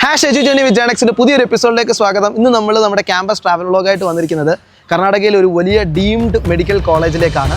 Hash എജുജേണി വിത്ത് ജാനക്സിന്റെ പുതിയൊരു എപ്പിസോഡിലേക്ക് സ്വാഗതം. ഇന്ന് നമ്മൾ നമ്മുടെ ക്യാമ്പസ് ട്രാവൽ വ്ളോഗായിട്ട് വന്നിരിക്കുന്നത് കർണാടകയിലെ ഒരു വലിയ ഡീംഡ് മെഡിക്കൽ കോളേജിലേക്കാണ്.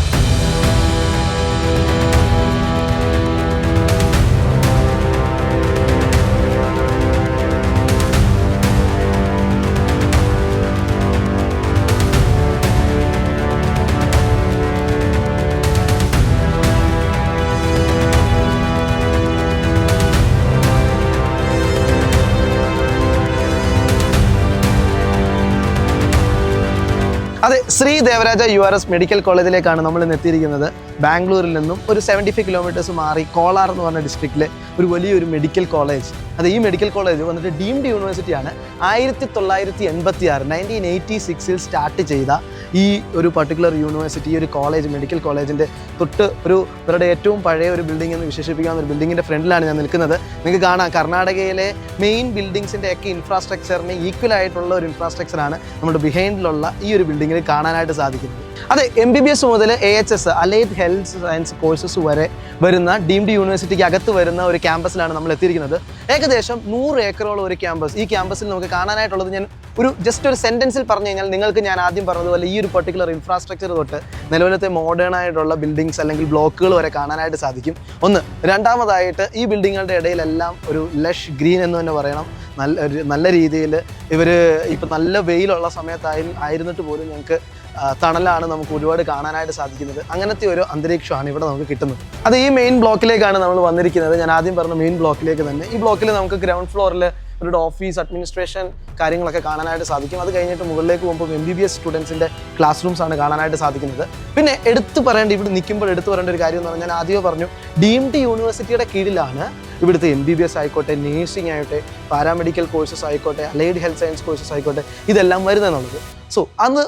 അതെ, ശ്രീ ദേവരാജ URS മെഡിക്കൽ കോളേജിലേക്കാണ് നമ്മൾ ഇന്ന് എത്തിയിരിക്കുന്നത്. ബാംഗ്ലൂരിൽ നിന്നും ഒരു 75 കിലോമീറ്റേഴ്സ് മാറി കോലാർ എന്ന് പറഞ്ഞ ഡിസ്ട്രിക്റ്റിലെ ഒരു വലിയൊരു മെഡിക്കൽ കോളേജ്. അത് ഈ മെഡിക്കൽ കോളേജ് വന്നിട്ട് ഡീംഡ് യൂണിവേഴ്സിറ്റിയാണ്. 1986 സ്റ്റാർട്ട് ചെയ്ത ഈ ഒരു പർട്ടിക്കുലർ യൂണിവേഴ്സിറ്റി, ഒരു കോളേജ്, മെഡിക്കൽ കോളേജിൻ്റെ തൊട്ട് ഇവരുടെ ഏറ്റവും പഴയ ഒരു ബിൽഡിംഗ് എന്ന് വിശേഷിപ്പിക്കാവുന്ന ഒരു ബിൽഡിങ്ങിൻ്റെ ഫ്രണ്ടിലാണ് ഞാൻ നിൽക്കുന്നത്. നിങ്ങൾക്ക് കാണാം, കർണാടകയിലെ മെയിൻ ബിൽഡിങ്സിൻ്റെ ഒക്കെ ഇൻഫ്രാസ്ട്രക്ചറിന് ഈക്വൽ ആയിട്ടുള്ള ഒരു ഇൻഫ്രാസ്ട്രക്ചറാണ് നമ്മുടെ ബിഹൈൻഡിലുള്ള ഈ ഒരു ബിൽഡിങ്ങിൽ കാണാനായിട്ട് സാധിക്കുന്നത്. അതെ, MBBS മുതൽ AHS allied health science courses വരെ വരുന്ന ഡീംഡ് യൂണിവേഴ്സിറ്റിക്ക് അകത്ത് വരുന്ന ഒരു ക്യാമ്പസിലാണ് നമ്മൾ എത്തിയിരിക്കുന്നത്. ഏകദേശം 100 ഏക്കറോളം ഒരു ക്യാമ്പസ്. ഈ ക്യാമ്പസിൽ നമുക്ക് കാണാനായിട്ടുള്ളത് ഞാൻ ജസ്റ്റ് ഒരു സെൻറ്റൻസിൽ പറഞ്ഞു കഴിഞ്ഞാൽ, നിങ്ങൾക്ക് ഞാൻ ആദ്യം പറഞ്ഞതുപോലെ ഈ ഒരു പർട്ടിക്കുലർ ഇൻഫ്രാസ്ട്രക്ചർ തൊട്ട് നിലവിലത്തെ മോഡേൺ ആയിട്ടുള്ള ബിൽഡിങ്സ് അല്ലെങ്കിൽ ബ്ലോക്കുകൾ വരെ കാണാനായിട്ട് സാധിക്കും. രണ്ടാമതായിട്ട് ഈ ബിൽഡിങ്ങുകളുടെ ഇടയിലെല്ലാം ഒരു ലഷ് ഗ്രീൻ എന്ന് തന്നെ പറയണം. നല്ല രീതിയിൽ ഇവർ ഇപ്പം നല്ല വെയിലുള്ള സമയത്തായിരുന്നിട്ട് പോലും ഞങ്ങൾക്ക് തണലാണ് നമുക്ക് ഒരുപാട് കാണാനായിട്ട് സാധിക്കുന്നത്. അങ്ങനത്തെ ഒരു അന്തരീക്ഷമാണ് ഇവിടെ നമുക്ക് കിട്ടുന്നത്. അത് ഈ മെയിൻ ബ്ലോക്കിലേക്കാണ് നമ്മൾ വന്നിരിക്കുന്നത്. ഞാൻ ആദ്യം പറഞ്ഞ മെയിൻ ബ്ലോക്കിലേക്ക് തന്നെ. ഈ ബ്ലോക്കിൽ നമുക്ക് ഗ്രൗണ്ട് ഫ്ലോറിൽ ഇവരുടെ ഓഫീസ്, അഡ്മിനിസ്ട്രേഷൻ കാര്യങ്ങളൊക്കെ കാണാനായിട്ട് സാധിക്കും. അത് കഴിഞ്ഞിട്ട് മുകളിലേക്ക് പോകുമ്പോൾ MBBS സ്റ്റുഡൻസിൻ്റെ ക്ലാസ് റൂംസ് ആണ് കാണാനായിട്ട് സാധിക്കുന്നത്. പിന്നെ ഇവിടെ എടുത്തു പറയേണ്ട ഒരു കാര്യം എന്ന് പറഞ്ഞാൽ, ഞാൻ ആദ്യമേ പറഞ്ഞു, ഡീംഡ് യൂണിവേഴ്സിറ്റിയുടെ കീഴിലാണ് ഇവിടുത്തെ MBBS ആയിക്കോട്ടെ, നേഴ്സിംഗ് ആയിക്കോട്ടെ, പാരാമെഡിക്കൽ കോഴ്സസ് ആയിക്കോട്ടെ, അലൈഡ് ഹെൽത്ത് സയൻസ് കോഴ്സസ് ആയിക്കോട്ടെ, ഇതെല്ലാം വരുന്നതെന്നുള്ളത്.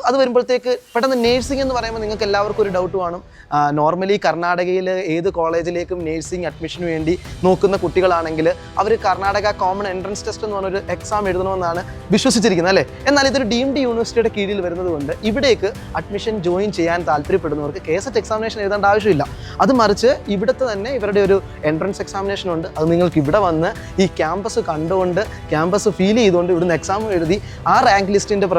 അത് വരുമ്പോഴത്തേക്ക് പെട്ടെന്ന് നേഴ്സിംഗ് എന്ന് പറയുമ്പോൾ നിങ്ങൾക്ക് എല്ലാവർക്കും ഒരു ഡൗട്ട് കാണും. നോർമലി കർണാടകയിൽ ഏത് കോളേജിലേക്കും നേഴ്സിംഗ് അഡ്മിഷന് വേണ്ടി നോക്കുന്ന കുട്ടികളാണെങ്കിൽ അവർ കർണാടക കോമൺ എൻട്രൻസ് ടെസ്റ്റ് എന്ന് പറഞ്ഞൊരു എക്സാം എഴുതണമെന്നാണ് വിശ്വസിച്ചിരിക്കുന്നത്, അല്ലേ? എന്നാൽ ഇതൊരു ഡീംഡ് യൂണിവേഴ്സിറ്റിയുടെ കീഴിൽ വരുന്നത് കൊണ്ട് ഇവിടേക്ക് അഡ്മിഷൻ ജോയിൻ ചെയ്യാൻ താല്പര്യപ്പെടുന്നവർക്ക് KSET എക്സാമിനേഷൻ എഴുതേണ്ട ആവശ്യമില്ല. അത് മറിച്ച് ഇവിടുത്തെ തന്നെ ഇവരുടെ ഒരു എൻട്രൻസ് എക്സാമിനേഷൻ ഉണ്ട്. അത് നിങ്ങൾക്ക് ഇവിടെ വന്ന് ഈ ക്യാമ്പസ് കണ്ടുകൊണ്ട്, ക്യാമ്പസ് ഫീൽ ചെയ്തുകൊണ്ട് ഇവിടുന്ന് എക്സാം എഴുതി ആ റാങ്ക് ലിസ്റ്റിൻ്റെ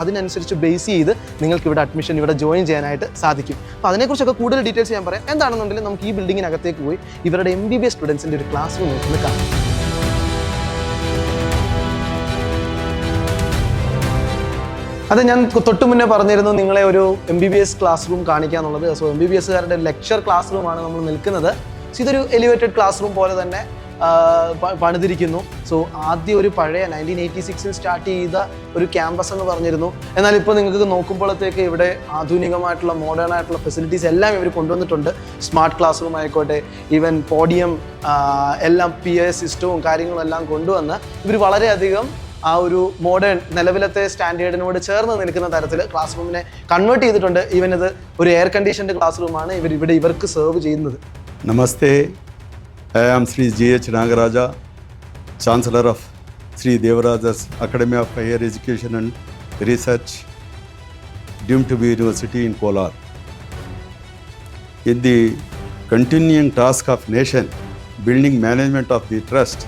അതിനനുസരിച്ച് ബേസ് ചെയ്ത് നിങ്ങൾക്ക് ഇവിടെ അഡ്മിഷൻ ഇവിടെ ജോയിൻ ചെയ്യാനായിട്ട് സാധിക്കും. അപ്പോൾ അതിനെക്കുറിച്ചൊക്കെ കൂടുതൽ ഡീറ്റെയിൽസ് ഞാൻ പറയാം. എന്താണെന്നുണ്ടെങ്കിൽ നമുക്ക് ഈ ബിൽഡിങ്ങിനകത്തേക്ക് പോയി ഇവരുടെ MBBS സ്റ്റുഡൻസിൻ്റെ ഒരു ക്ലാസ് റൂം നോക്കുന്നത് കാണാം. അത് ഞാൻ തൊട്ട് മുന്നേ പറഞ്ഞിരുന്നു നിങ്ങളെ ഒരു MBBS ക്ലാസ് റൂം കാണിക്കാന്നുള്ളത്. MBBSകാരുടെ ലെക്ചർ ക്ലാസ് റൂമാണ് നമ്മൾ നിൽക്കുന്നത്. ഇതൊരു എലിവേറ്റഡ് ക്ലാസ് റൂം പോലെ തന്നെ പണിതിരിക്കുന്നു. ആദ്യം ഒരു പഴയ 1986 സ്റ്റാർട്ട് ചെയ്ത ഒരു ക്യാമ്പസ് എന്ന് പറഞ്ഞിരുന്നു. എന്നാൽ ഇപ്പോൾ നിങ്ങൾക്ക് നോക്കുമ്പോഴത്തേക്ക് ഇവിടെ ആധുനികമായിട്ടുള്ള മോഡേൺ ആയിട്ടുള്ള ഫെസിലിറ്റീസ് എല്ലാം ഇവർ കൊണ്ടുവന്നിട്ടുണ്ട്. സ്മാർട്ട് ക്ലാസ് റൂം ആയിക്കോട്ടെ, ഈവൻ പോഡിയം, എല്ലാം PA സിസ്റ്റവും കാര്യങ്ങളും എല്ലാം കൊണ്ടുവന്ന് ഇവർ വളരെയധികം ആ ഒരു മോഡേൺ നിലവിലത്തെ സ്റ്റാൻഡേർഡിനോട് ചേർന്ന് നിൽക്കുന്ന തരത്തിൽ ക്ലാസ് റൂമിനെ കൺവേർട്ട് ചെയ്തിട്ടുണ്ട്. ഈവൻ ഇത് ഒരു എയർ കണ്ടീഷൻഡ് ക്ലാസ് റൂമാണ് ഇവർക്ക് സെർവ് ചെയ്യുന്നത്. നമസ്തേ, I am Sri G.H. Nagaraja, Chancellor of Sri Devaraja's Academy of Higher Education and Research, deemed to be University in Kolar. In the continuing task of nation building management of the trust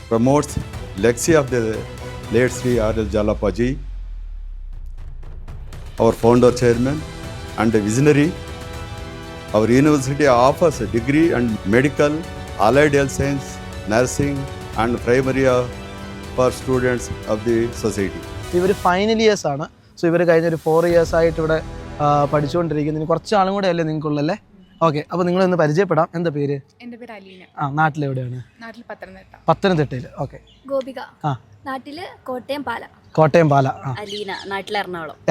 promotes legacy of the late Sri R.L. Jalapaji, our founder chairman and a visionary. Our university offers a degree and medical, allied health science, nursing and primary for students of the society. ഇവർ final years ആണ്. ഇവർ കഴിഞ്ഞൊരു 4 years ആയിട്ട് ഇവിടെ പഠിച്ചുകൊണ്ടിരിക്കുന്നു. ഇനി കുറച്ച് ആളും കൂടെ അല്ലേ നിങ്ങൾക്കുള്ളല്ലേ? ഓക്കെ, അപ്പോൾ നിങ്ങളൊന്ന് പരിചയപ്പെടാം. എന്താ പേര്? എൻ്റെ പേര് അലീന. നാട്ടിലെവിടെയാണ്? നാട്ടിൽ പത്തനംതിട്ടയിൽ. ഓക്കെ. ഗോപിക, നാട്ടില് കോട്ടയം പാല. അലീന, നാട്ടിൽ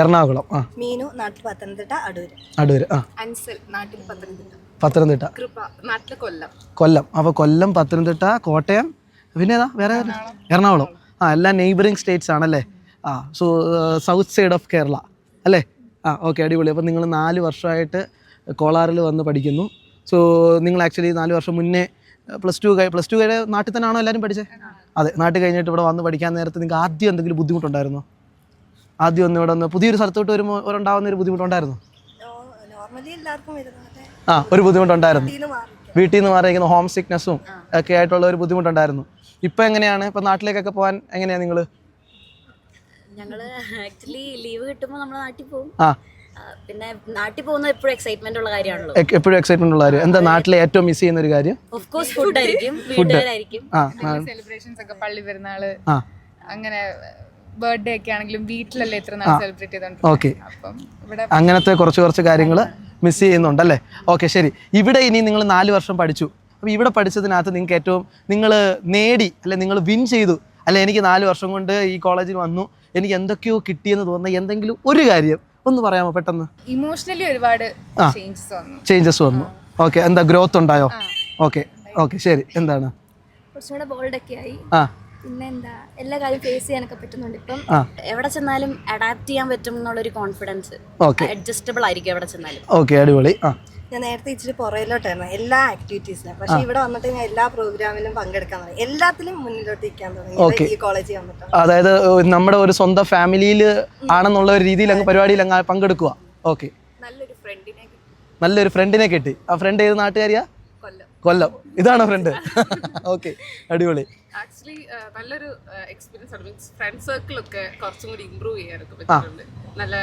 എറണാകുളം. മീനു, നാട്ടിൽ പത്തനംതിട്ട അടൂര്. അൻസൽ, നാട്ടിൽ പത്തനംതിട്ട. കൃപ, നാട്ടിൽ കൊല്ലം. അപ്പോൾ കൊല്ലം, പത്തനംതിട്ട, കോട്ടയം, പിന്നെ ഏതാ വേറെ? എറണാകുളം. എല്ലാം നെയ്ബറിങ് സ്റ്റേറ്റ്സ് ആണല്ലേ? സൗത്ത് സൈഡ് ഓഫ് കേരള അല്ലേ? ഓക്കെ, അടിപൊളി. അപ്പോൾ നിങ്ങൾ 4 വർഷമായിട്ട് കോളാറിൽ വന്ന് പഠിക്കുന്നു. നിങ്ങൾ ആക്ച്വലി 4 വർഷം മുന്നേ പ്ലസ് ടു കഴിഞ്ഞ നാട്ടിൽ തന്നെയാണോ എല്ലാവരും പഠിച്ചത്? അതെ, നാട്ടിൽ കഴിഞ്ഞിട്ട് ഇവിടെ വന്ന് പഠിക്കാൻ നേരത്ത് നിങ്ങൾക്ക് ആദ്യം എന്തെങ്കിലും ബുദ്ധിമുട്ടുണ്ടായിരുന്നോ? ആദ്യം പുതിയൊരു സ്ഥലത്തോട്ട് വരുമ്പോൾ ഉണ്ടാകുന്ന ഒരു ബുദ്ധിമുട്ടുണ്ടായിരുന്നു? ഒരു ബുദ്ധിമുട്ടുണ്ടായിരുന്നു. വീട്ടിൽ നിന്ന് മാറിയിരിക്കുന്ന ഹോം സിക്നെസ്സും ഒക്കെ ആയിട്ടുള്ള ഒരു ബുദ്ധിമുട്ടുണ്ടായിരുന്നു. ഇപ്പം എങ്ങനെയാണ് ഇപ്പം നാട്ടിലേക്കൊക്കെ പോകാൻ എങ്ങനെയാണ് നിങ്ങൾ? ഞങ്ങള് ആക്ച്വലി ലീവ് കിട്ടുമ്പോൾ നമ്മുടെ നാട്ടിൽ പോകും. ആ പിന്നെ നാട്ടിൽ പോകുന്നത് എപ്പോഴും എക്സൈറ്റ്മെന്റ് ഉള്ള കാര്യമാണല്ലോ. എപ്പോഴും എക്സൈറ്റ്മെന്റ് ഉള്ള കാര്യം എന്താ? നാട്ടിലെ ഏറ്റവും മിസ് ചെയ്യുന്ന ഒരു കാര്യം? ഓഫ് കോഴ്സ് ഫുഡ് ആയിരിക്കും, വീട്ടുകാരായിരിക്കും. സെലിബ്രേഷൻസ് ഒക്കെ പള്ളി പെരുന്നാള് ആ അങ്ങനെ ബർത്ത്ഡേ ഒക്കെ ആണെങ്കിലും വീട്ടിലല്ലേ ഇത്ര നാൾ സെലിബ്രേറ്റ് ചെയ്തോണ്ട്. ഓക്കെ, അപ്പം ഇവിടെ അങ്ങനത്തെ കുറച്ച് കാര്യങ്ങൾ മിസ് ചെയ്യുന്നുണ്ടല്ലേ? ഓക്കെ, ശരി. ഇവിടെ ഇനി നിങ്ങൾ 4 വർഷം പഠിച്ചു. അപ്പോൾ ഇവിടെ പഠിച്ചതിനകത്ത് നിങ്ങൾക്ക് ഏറ്റവും നിങ്ങൾ നേടി അല്ലെ നിങ്ങൾ വിൻ ചെയ്തു അല്ലെ എനിക്ക് 4 വർഷം കൊണ്ട് ഈ കോളേജിൽ വന്നു എനിക്ക് എന്തൊക്കെയോ കിട്ടിയെന്ന് തോന്നുന്ന എന്തെങ്കിലും ഒരു കാര്യം ഒന്ന് പറയാമോ പെട്ടെന്ന്? ഇമോഷണലി ഒരുപാട് ചേഞ്ചസ് വന്നു. ഓക്കെ, എന്താ ഗ്രോത്ത് ഉണ്ടായോ? ഓക്കെ ഓക്കെ, ശരി. എന്താണ്? കുറച്ചുകൂടെ ബോൾഡൊക്കെ ആയി. ആ പിന്നെ എന്താ എല്ലാ കാര്യം ഫേസ് ചെയ്യാനൊക്കെ പറ്റുന്നുണ്ട് ഇപ്പം. എവിടെ ചെന്നാലും അഡാപ്റ്റ് ചെയ്യാൻ പറ്റും എന്നുള്ളൊരു കോൺഫിഡൻസ്, അഡ്ജസ്റ്റബിൾ ആയിരിക്കും എവിടെ ചെന്നാലും. ഓക്കെ, അടിപൊളി. ആ ഞാൻ നേരത്തെ ഇച്ചിരി പുറയിലോട്ടായിരുന്നു എല്ലാ ആക്ടിവിറ്റീസിലും. പക്ഷെ ഇവിടെ വന്നിട്ട് ഞാൻ എല്ലാ പ്രോഗ്രാമിലും പങ്കെടുക്കാൻ തുടങ്ങി, എല്ലാത്തിലും മുന്നിലോട്ട് ഇരിക്കാൻ തുടങ്ങി ഈ കോളേജിൽ വന്നിട്ട്. അതായത് നമ്മുടെ ഒരു സ്വന്തം ഫാമിലിയിൽ ആണെന്നുള്ള ഒരു രീതിയിൽ അങ്ങ് പരിപാടിയിൽ അങ്ങ് പങ്കെടുക്കുക. ഓക്കെ, നല്ലൊരു ഫ്രണ്ടിനെ കിട്ടി. ആ ഫ്രണ്ട് ഏത് നാട്ടുകാരിയാ? കൊല്ലം. ഇതാണോ ഫ്രണ്ട്? ഓക്കെ, അടിപൊളി. ആക്ച്വലി നല്ലൊരു എക്സ്പീരിയൻസ് ആണ്. മീൻസ് ഫ്രണ്ട് സർക്കിൾ ഒക്കെ കുറച്ചും കൂടി ഇമ്പ്രൂവ് ചെയ്യാനൊക്കെ പറ്റിയിട്ടുണ്ട്. നല്ല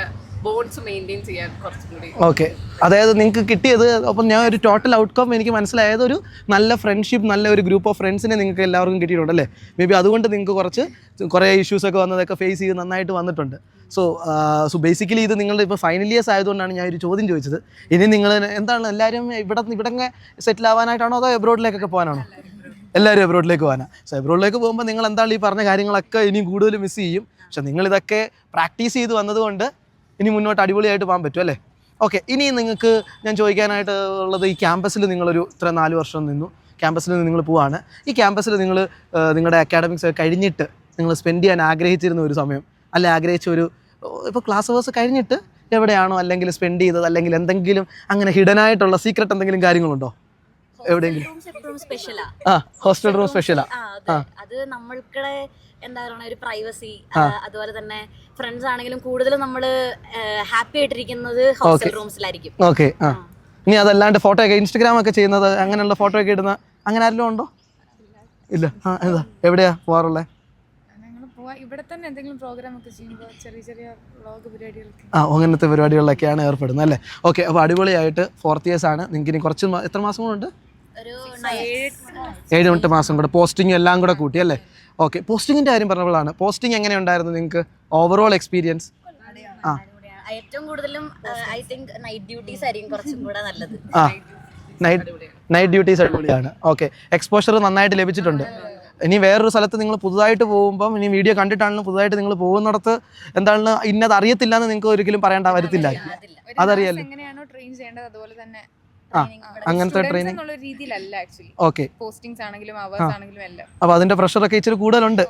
ബോൺസ് മെയിൻറ്റെയിൻ ചെയ്യാൻ കുറച്ചും കൂടി. ഓക്കെ, അതായത് നിങ്ങൾക്ക് കിട്ടിയത് അപ്പം ഞാൻ ഒരു ടോട്ടൽ ഔട്ട്കം എനിക്ക് മനസ്സിലായത് ഒരു നല്ല ഫ്രണ്ട്ഷിപ്പ്, നല്ല ഒരു ഗ്രൂപ്പ് ഓഫ് ഫ്രണ്ട്സിനെ നിങ്ങൾക്ക് എല്ലാവർക്കും കിട്ടിയിട്ടുണ്ട് അല്ലേ? മേ ബി അതുകൊണ്ട് നിങ്ങൾക്ക് കുറേ ഇഷ്യൂസൊക്കെ വന്നതൊക്കെ ഫേസ് ചെയ്ത് നന്നായിട്ട് വന്നിട്ടുണ്ട്. സോ ബേസിക്കലി ഇത് നിങ്ങളുടെ ഇപ്പോൾ ഫൈനൽ ഇയേഴ്സ് ആയതുകൊണ്ടാണ് ഞാൻ ഒരു ചോദ്യം ചോദിച്ചത്. ഇനി നിങ്ങൾ എന്താണ് എല്ലാവരും ഇവിടെ സെറ്റിൽ ആവാനായിട്ടാണോ അതോ എബ്രോഡിലേക്കൊക്കെ പോകാനാണോ? എല്ലാവരും എബ്രോഡിലേക്ക് പോകാനാണ്. സോ എബ്രോഡിലേക്ക് പോകുമ്പോൾ നിങ്ങൾ എന്താണ് ഈ പറഞ്ഞ കാര്യങ്ങളൊക്കെ ഇനിയും കൂടുതൽ മിസ് ചെയ്യും. പക്ഷെ നിങ്ങളിതൊക്കെ പ്രാക്ടീസ് ചെയ്ത് വന്നതുകൊണ്ട് ഇനി മുന്നോട്ട് അടിപൊളിയായിട്ട് പോകാൻ പറ്റും അല്ലേ? ഓക്കെ, ഇനി നിങ്ങൾക്ക് ഞാൻ ചോദിക്കാനായിട്ട് ഉള്ളത്, ഈ ക്യാമ്പസിൽ നിങ്ങളൊരു ഇത്ര 4 വർഷം നിന്നു, ക്യാമ്പസിൽ നിന്ന് നിങ്ങൾ പോവാണ്. ഈ ക്യാമ്പസിൽ നിങ്ങൾ നിങ്ങളുടെ അക്കാഡമിക്സ് കഴിഞ്ഞിട്ട് നിങ്ങൾ സ്പെൻഡ് ചെയ്യാൻ ആഗ്രഹിച്ചിരുന്ന ഒരു സമയം അല്ലെ ആഗ്രഹിച്ച ഒരു ഇപ്പോൾ ക്ലാസ് അവേഴ്സ് കഴിഞ്ഞിട്ട് എവിടെയാണോ അല്ലെങ്കിൽ സ്പെൻഡ് ചെയ്തത് അല്ലെങ്കിൽ എന്തെങ്കിലും അങ്ങനെ ഹിഡനായിട്ടുള്ള സീക്രട്ട് എന്തെങ്കിലും കാര്യങ്ങളുണ്ടോ എവിടെയെങ്കിലും? ഹോസ്റ്റൽ റൂം സ്പെഷ്യലാ. അത് നമ്മൾക്കിടെ എന്താ പറയുക ഒരു പ്രൈവസി, അതുപോലെ തന്നെ ഫ്രണ്ട്സ് ആണെങ്കിലും കൂടുതലും നമ്മള് ഹാപ്പി ആയിട്ടിരിക്കുന്നത് ഹോസ്റ്റൽ റൂംസിലായിരിക്കും. ഓക്കെ, ആ ഇനി അതല്ലാണ്ട് ഫോട്ടോ ഒക്കെ ഇൻസ്റ്റഗ്രാം ഒക്കെ ചെയ്യുന്നത് അങ്ങനെയുള്ള ഫോട്ടോ ഒക്കെ ഇടുന്ന അങ്ങനെ ആരെങ്കിലും ഉണ്ടോ? ഇല്ല. ആ എന്താ എവിടെയാ പോകാറുള്ളത്? ഇവിടെ തന്നെ എന്തെങ്കിലും പ്രോഗ്രാം ഒക്കെ ചെയ്യുമ്പോൾ ചെറിയ വ്ളോഗ് പരിപാടികളൊക്കെ അങ്ങനത്തെ പരിപാടികളിലൊക്കെയാണ് ഏർപ്പെടുന്നത് അല്ലേ? ഓക്കെ, അപ്പോൾ അടിപൊളിയായിട്ട് 4th ഇയേഴ്സ് ആണ്. നിങ്ങൾക്ക് ഇനി കുറച്ച് എത്ര മാസം കൂടെ? ഒരു 7-8 മാസം കൂടെ പോസ്റ്റിംഗ് എല്ലാം കൂടെ കൂട്ടി അല്ലേ? ഓക്കെ, പോസ്റ്റിങ്ങിൻ്റെ കാര്യം പറഞ്ഞപ്പോഴാണ്, പോസ്റ്റിംഗ് എങ്ങനെ ഉണ്ടായിരുന്നു നിങ്ങൾക്ക് ഓവറോൾ എക്സ്പീരിയൻസ്? ഏറ്റവും കൂടുതലും ഐ തിങ്ക് നൈറ്റ് ഡ്യൂട്ടീസ് ആയിരിക്കും കുറച്ചും കൂടെ നല്ലത്. നൈറ്റ് ഡ്യൂട്ടീസ് അടിപൊളിയാണ്. ഓക്കെ, എക്സ്പോഷർ നന്നായിട്ട് ലഭിച്ചിട്ടുണ്ട്. ഇനി വേറൊരു സ്ഥലത്ത് നിങ്ങൾ പുതുതായിട്ട് പോകുമ്പം ഇനി വീഡിയോ കണ്ടിട്ടാണെങ്കിലും പുതുതായിട്ട് നിങ്ങൾ പോകുന്നിടത്ത് എന്താണ് ഇന്നത് അറിയത്തില്ല എന്ന് നിങ്ങൾക്ക് ഒരിക്കലും പറയേണ്ട വരത്തില്ല. അതറിയാലോ എങ്ങനെയാണോ ട്രെയിൻ ചെയ്യേണ്ടത് അതുപോലെ തന്നെ അങ്ങനത്തെ ട്രെയിനിങ് രീതിയിലല്ല ആക്ച്വലി. ഓക്കെ, പോസ്റ്റിംഗ്സ് ആണെങ്കിലും അവേഴ്സ് ആണെങ്കിലും എല്ലാം. അപ്പോൾ അതിന്റെ പ്രഷറൊക്കെ ഇച്ചിരി കൂടുതലുണ്ട്.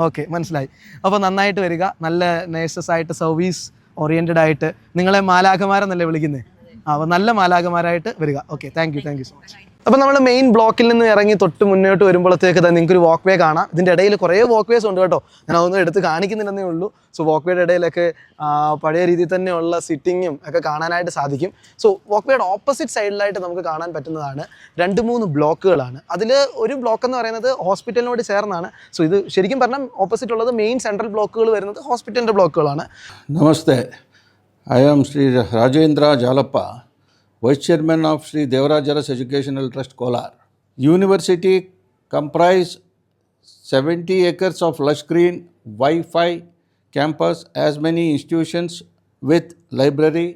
ഓക്കെ, മനസ്സിലായി. അപ്പോൾ നന്നായിട്ട് വരിക. നല്ല നേഴ്സസ് ആയിട്ട് സർവീസ് ഓറിയന്റഡ് ആയിട്ട് നിങ്ങളെ മാലാഖമാരെന്നല്ലേ വിളിക്കുന്നത്? അപ്പോൾ നല്ല മാലാഖമാരായിട്ട് വരിക. Okay, thank you so much. അപ്പോൾ നമ്മൾ മെയിൻ ബ്ലോക്കിൽ നിന്ന് ഇറങ്ങി തൊട്ട് മുന്നോട്ട് വരുമ്പോഴത്തേക്ക് തന്നെ നിങ്ങൾക്കൊരു വാക്ക് വേ കാണാം. ഇതിൻ്റെ ഇടയിൽ കുറേ വാക്ക് വേസ് ഉണ്ട് കേട്ടോ, ഞാൻ അതൊന്നും എടുത്ത് കാണിക്കുന്നില്ലെന്നേ ഉള്ളൂ. സോ വാക്ക് വേയുടെ ഇടയിലൊക്കെ പഴയ രീതിയിൽ തന്നെയുള്ള സിറ്റിങ്ങും ഒക്കെ കാണാനായിട്ട് സാധിക്കും. സോ വാക്ക് വേയുടെ ഓപ്പോസിറ്റ് സൈഡിലായിട്ട് നമുക്ക് കാണാൻ പറ്റുന്നതാണ് 2-3 ബ്ലോക്കുകളാണ്. അതിൽ ഒരു ബ്ലോക്ക് എന്ന് പറയുന്നത് ഹോസ്പിറ്റലിനോട് ചേർന്നാണ്. സോ ഇത് ശരിക്കും പറഞ്ഞാൽ ഓപ്പോസിറ്റ് ഉള്ളത് മെയിൻ സെൻട്രൽ ബ്ലോക്കുകൾ വരുന്നത് ഹോസ്പിറ്റലിൻ്റെ ബ്ലോക്കുകളാണ്. Namaste, I am Shri Rajendra Jalappa, Vice Chairman of Sri Devarajaras Educational Trust, Kolar. University comprise 70 acres of lush green, Wi-Fi campus, as many institutions with library,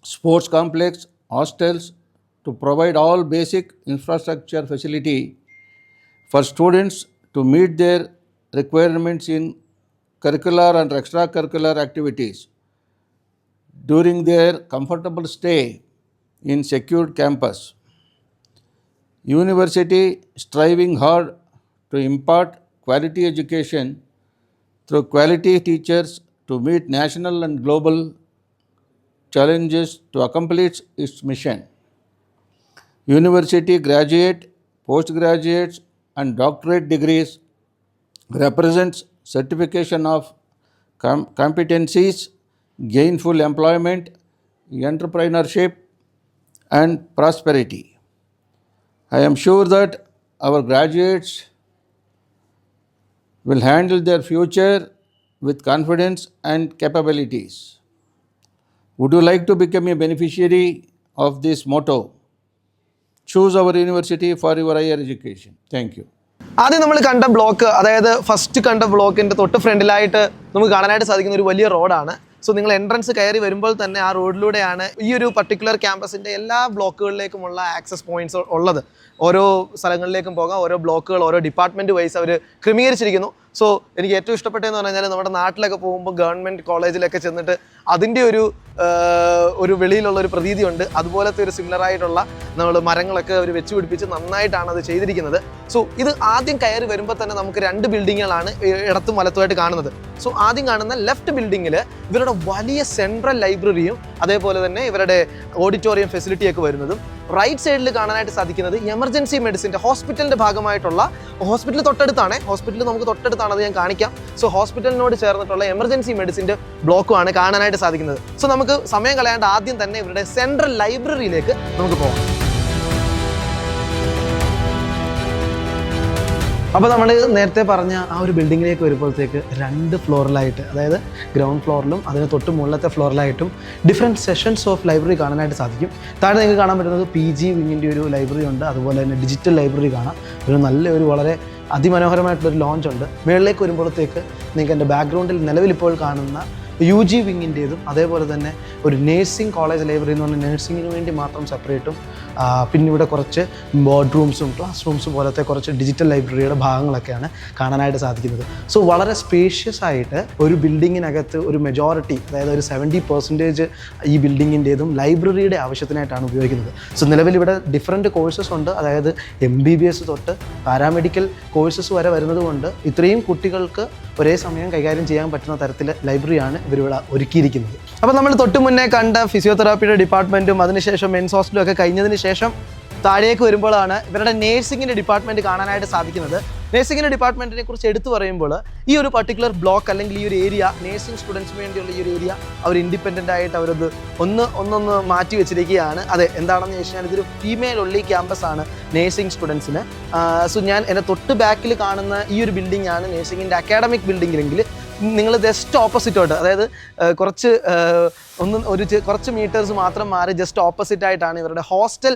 sports complex, hostels to provide all basic infrastructure facility for students to meet their requirements in curricular and extracurricular activities during their comfortable stay in secured campus. University striving hard to impart quality education through quality teachers to meet national and global challenges to accomplish its mission. University graduate, postgraduates and doctorate degrees represents certification of competencies, gainful employment, entrepreneurship and prosperity. I am sure that our graduates will handle their future with confidence and capabilities. Would you like to become a beneficiary of this motto? Choose our university for your higher education. Thank you. ആദ്യം നമ്മൾ കണ്ട block, അതായത് first കണ്ട ബ്ലോക്കിൻ്റെ തൊട്ട് ഫ്രണ്ടിലായിട്ട് നമുക്ക് കാണാനായിട്ട് സാധിക്കുന്ന ഒരു വലിയ റോഡാണ്. സോ നിങ്ങൾ എൻട്രൻസ് കയറി വരുമ്പോൾ തന്നെ ആ റോഡിലൂടെയാണ് ഈ ഒരു പർട്ടിക്കുലർ ക്യാമ്പസിൻ്റെ എല്ലാ ബ്ലോക്കുകളിലേക്കുമുള്ള ആക്സസ് പോയിന്റ്സ് ഉള്ളത്. ഓരോ സ്ഥലങ്ങളിലേക്കും പോകാം, ഓരോ ബ്ലോക്കുകൾ ഓരോ ഡിപ്പാർട്ട്മെൻറ്റ് വൈസ് അവർ ക്രമീകരിച്ചിരിക്കുന്നു. സോ എനിക്ക് ഏറ്റവും ഇഷ്ടപ്പെട്ടതെന്ന് പറഞ്ഞു കഴിഞ്ഞാൽ നമ്മുടെ നാട്ടിലൊക്കെ പോകുമ്പോൾ ഗവൺമെൻറ് കോളേജിലൊക്കെ ചെന്നിട്ട് അതിൻ്റെ ഒരു വെളിയിലുള്ള ഒരു പ്രതീതിയുണ്ട്. അതുപോലത്തെ ഒരു സിമിലറായിട്ടുള്ള നമ്മൾ മരങ്ങളൊക്കെ അവർ വെച്ച് പിടിപ്പിച്ച് നന്നായിട്ടാണ് അത് ചെയ്തിരിക്കുന്നത്. സോ ഇത് ആദ്യം കയറി വരുമ്പോൾ തന്നെ നമുക്ക് 2 ബിൽഡിങ്ങുകളാണ് ഇടത്തും വലത്തുമായിട്ട് കാണുന്നത്. സോ ആദ്യം കാണുന്ന ലെഫ്റ്റ് ബിൽഡിങ്ങിൽ ഇവരുടെ വലിയ സെൻട്രൽ ലൈബ്രറിയും അതേപോലെ തന്നെ ഇവരുടെ ഓഡിറ്റോറിയം ഫെസിലിറ്റിയൊക്കെ വരുന്നതും, റൈറ്റ് സൈഡിൽ കാണാനായിട്ട് സാധിക്കുന്നത് എമർജൻസി മെഡിസിൻ്റെ ഹോസ്പിറ്റലിൻ്റെ ഭാഗമായിട്ടുള്ള, ഹോസ്പിറ്റൽ തൊട്ടടുത്താണ്, ഹോസ്പിറ്റൽ നമുക്ക് തൊട്ടടുത്താണ്, അത് ഞാൻ കാണിക്കാം. സോ ഹോസ്പിറ്റലിനോട് ചേർന്നിട്ടുള്ള എമർജൻസി മെഡിസിൻ്റെ ബ്ലോക്കുമാണ് കാണാനായിട്ട് സാധിക്കുന്നത്. സോ നമുക്ക് സമയം കളയാണ്ട് ആദ്യം തന്നെ ഇവരുടെ സെൻട്രൽ ലൈബ്രറിയിലേക്ക് നമുക്ക് പോകാം. അപ്പോൾ നമ്മൾ നേരത്തെ പറഞ്ഞ ആ ഒരു ബിൽഡിങ്ങിലേക്ക് വരുമ്പോഴത്തേക്ക് 2 ഫ്ലോറിലായിട്ട്, അതായത് ഗ്രൗണ്ട് ഫ്ലോറിലും അതിന് തൊട്ട് മുകളിലത്തെ ഫ്ലോറിലായിട്ടും ഡിഫറെൻറ്റ് സെഷൻസ് ഓഫ് ലൈബ്രറി കാണാനായിട്ട് സാധിക്കും. താഴെ നിങ്ങൾക്ക് കാണാൻ പറ്റുന്നത് PG വിങ്ങിൻ്റെ ഒരു ലൈബ്രറി ഉണ്ട്, അതുപോലെ തന്നെ ഡിജിറ്റൽ ലൈബ്രറി കാണാം. ഒരു വളരെ അതിമനോഹരമായിട്ടുള്ളൊരു ലോഞ്ച് ഉണ്ട്. മുകളിലേക്ക് വരുമ്പോഴത്തേക്ക് നിങ്ങൾക്ക് എൻ്റെ ബാക്ക്ഗ്രൗണ്ടിൽ നിലവിലിപ്പോൾ കാണുന്ന UG വിങ്ങിൻ്റേതും അതേപോലെ തന്നെ ഒരു നേഴ്സിംഗ് കോളേജ് ലൈബ്രറി എന്ന് പറഞ്ഞാൽ നേഴ്സിങ്ങിന് വേണ്ടി മാത്രം സെപ്പറേറ്റും, പിന്നെ ഇവിടെ കുറച്ച് ബോർഡ് റൂംസും ക്ലാസ് റൂംസും പോലത്തെ കുറച്ച് ഡിജിറ്റൽ ലൈബ്രറിയുടെ ഭാഗങ്ങളൊക്കെയാണ് കാണാനായിട്ട് സാധിക്കുന്നത്. സോ വളരെ സ്പേഷ്യസ് ആയിട്ട് ഒരു ബിൽഡിങ്ങിനകത്ത് ഒരു മെജോറിറ്റി, അതായത് ഒരു 70% ഈ ബിൽഡിങ്ങിൻ്റേതും ലൈബ്രറിയുടെ ആവശ്യത്തിനായിട്ടാണ് ഉപയോഗിക്കുന്നത്. സോ നിലവിൽ ഇവിടെ ഡിഫറെൻറ്റ് കോഴ്സസ് ഉണ്ട്, അതായത് MBBS തൊട്ട് പാരാമെഡിക്കൽ കോഴ്സസ് വരെ വരുന്നത് കൊണ്ട് ഇത്രയും കുട്ടികൾക്ക് ഒരേ സമയം കൈകാര്യം ചെയ്യാൻ പറ്റുന്ന തരത്തിൽ ലൈബ്രറിയാണ് ഇവരിവിടെ ഒരുക്കിയിരിക്കുന്നത്. അപ്പോൾ നമ്മൾ തൊട്ട് മുന്നേ കണ്ട ഫിസിയോതെറാപ്പിയുടെ ഡിപ്പാർട്ട്മെൻറ്റും അതിനുശേഷം മെൻസ് ഹോസ്റ്റലും ഒക്കെ കഴിഞ്ഞതിന് ശേഷം താഴേക്ക് വരുമ്പോഴാണ് ഇവരുടെ നേഴ്സിങ്ങിൻ്റെ ഡിപ്പാർട്ട്മെൻറ്റ് കാണാനായിട്ട് സാധിക്കുന്നത്. നേഴ്സിങ്ങിൻ്റെ ഡിപ്പാർട്ട്മെൻറ്റിനെ കുറിച്ച് എടുത്തു പറയുമ്പോൾ ഈ ഒരു പർട്ടിക്കുലർ ബ്ലോക്ക് അല്ലെങ്കിൽ ഈ ഒരു ഏരിയ, നേഴ്സിംഗ് സ്റ്റുഡൻസിന് വേണ്ടിയുള്ള ഈ ഒരു ഏരിയ അവർ ഇൻഡിപെൻഡൻ്റ് ആയിട്ട് അവരത് ഒന്നൊന്ന് മാറ്റി വെച്ചിരിക്കുകയാണ്. അതെ, എന്താണെന്ന് ചോദിച്ചു കഴിഞ്ഞാൽ ഇതൊരു ഫീമെയിൽ ഒൺലി ക്യാമ്പസാണ് നേഴ്സിംഗ് സ്റ്റുഡൻസിന്. സോ ഞാൻ എൻ്റെ തൊട്ട് ബാക്കിൽ കാണുന്ന ഈ ഒരു ബിൽഡിംഗ് ആണ് നേഴ്സിങ്ങിൻ്റെ അക്കാഡമിക് ബിൽഡിങ്ങിലെങ്കിൽ നിങ്ങൾ ജസ്റ്റ് ഓപ്പോസിറ്റോട്ട്, അതായത് കുറച്ച് മീറ്റേഴ്സ് മാത്രം മാറി ജസ്റ്റ് ഓപ്പോസിറ്റ് ആയിട്ടാണ് ഇവരുടെ ഹോസ്റ്റൽ